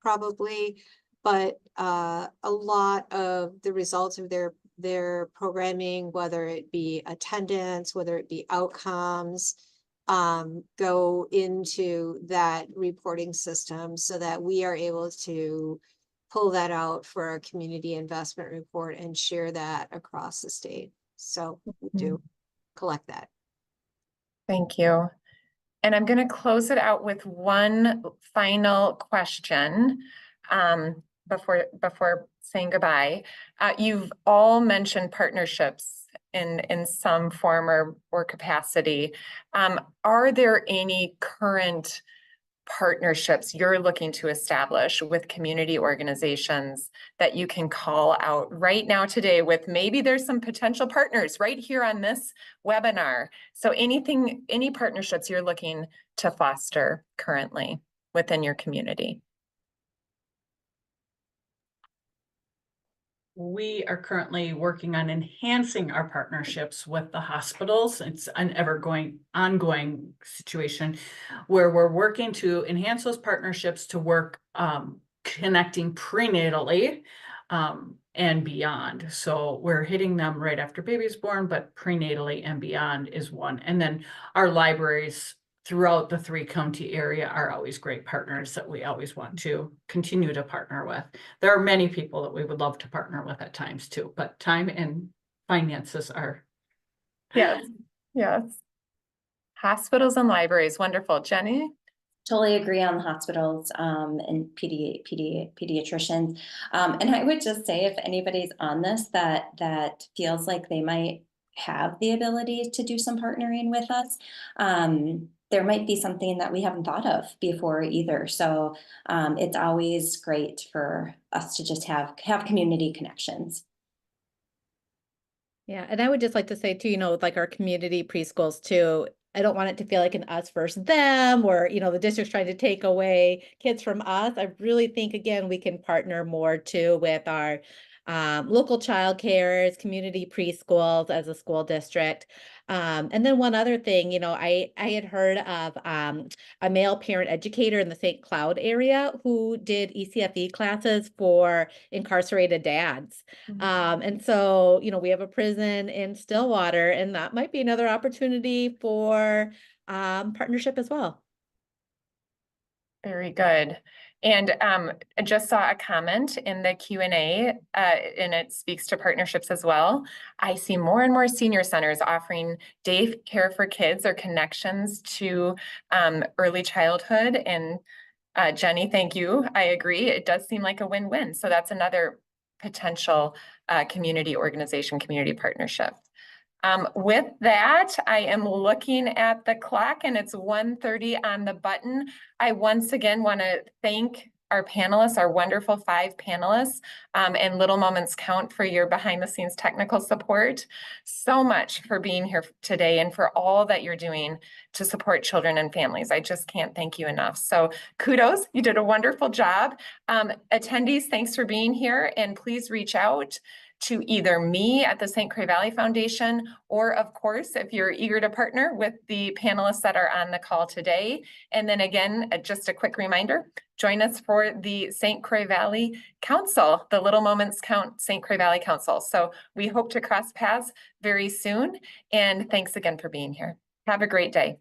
probably, but a lot of the results of their programming, whether it be attendance, whether it be outcomes, go into that reporting system so that we are able to pull that out for our community investment report and share that across the state. So we do collect that. Thank you. And I'm going to close it out with one final question before saying goodbye. You've all mentioned partnerships in some form or capacity. Are there any current partnerships you're looking to establish with community organizations that you can call out right now today with maybe there's some potential partners right here on this webinar. So any partnerships you're looking to foster currently within your community. We are currently working on enhancing our partnerships with the hospitals. It's an ongoing situation where we're working to enhance those partnerships to work connecting prenatally and beyond. So we're hitting them right after baby's born, but prenatally and beyond is one. And then our libraries throughout the 3-county area are always great partners that we always want to continue to partner with. There are many people that we would love to partner with at times too, but time and finances are. Yes, yes. Hospitals and libraries, wonderful. Jenny? Totally agree on the hospitals and pediatricians. And I would just say if anybody's on this that feels like they might have the ability to do some partnering with us, there might be something that we haven't thought of before either. So it's always great for us to just have community connections. Yeah, and I would just like to say too, with like our community preschools too, I don't want it to feel like an us versus them or, the district's trying to take away kids from us. I really think, again, we can partner more too with our local childcares, community preschools as a school district. And then one other thing, I had heard of a male parent educator in the St. Cloud area who did ECFE classes for incarcerated dads. And so, we have a prison in Stillwater, and that might be another opportunity for partnership as well. Very good. And I just saw a comment in the Q&A, and it speaks to partnerships as well. I see more and more senior centers offering day care for kids or connections to early childhood. And Jenny, thank you. I agree. It does seem like a win-win. So that's another potential community organization, community partnership. With that, I am looking at the clock and it's 1:30 on the button. I once again want to thank our panelists, our wonderful 5 panelists, and Little Moments Count for your behind the scenes technical support. So much for being here today and for all that you're doing to support children and families. I just can't thank you enough. So kudos, you did a wonderful job. Attendees, thanks for being here, and please reach out to either me at the St. Croix Valley Foundation, or of course, if you're eager to partner with the panelists that are on the call today. And then again, just a quick reminder, join us for the St. Croix Valley Council, the Little Moments Count St. Croix Valley Council. So we hope to cross paths very soon. And thanks again for being here. Have a great day.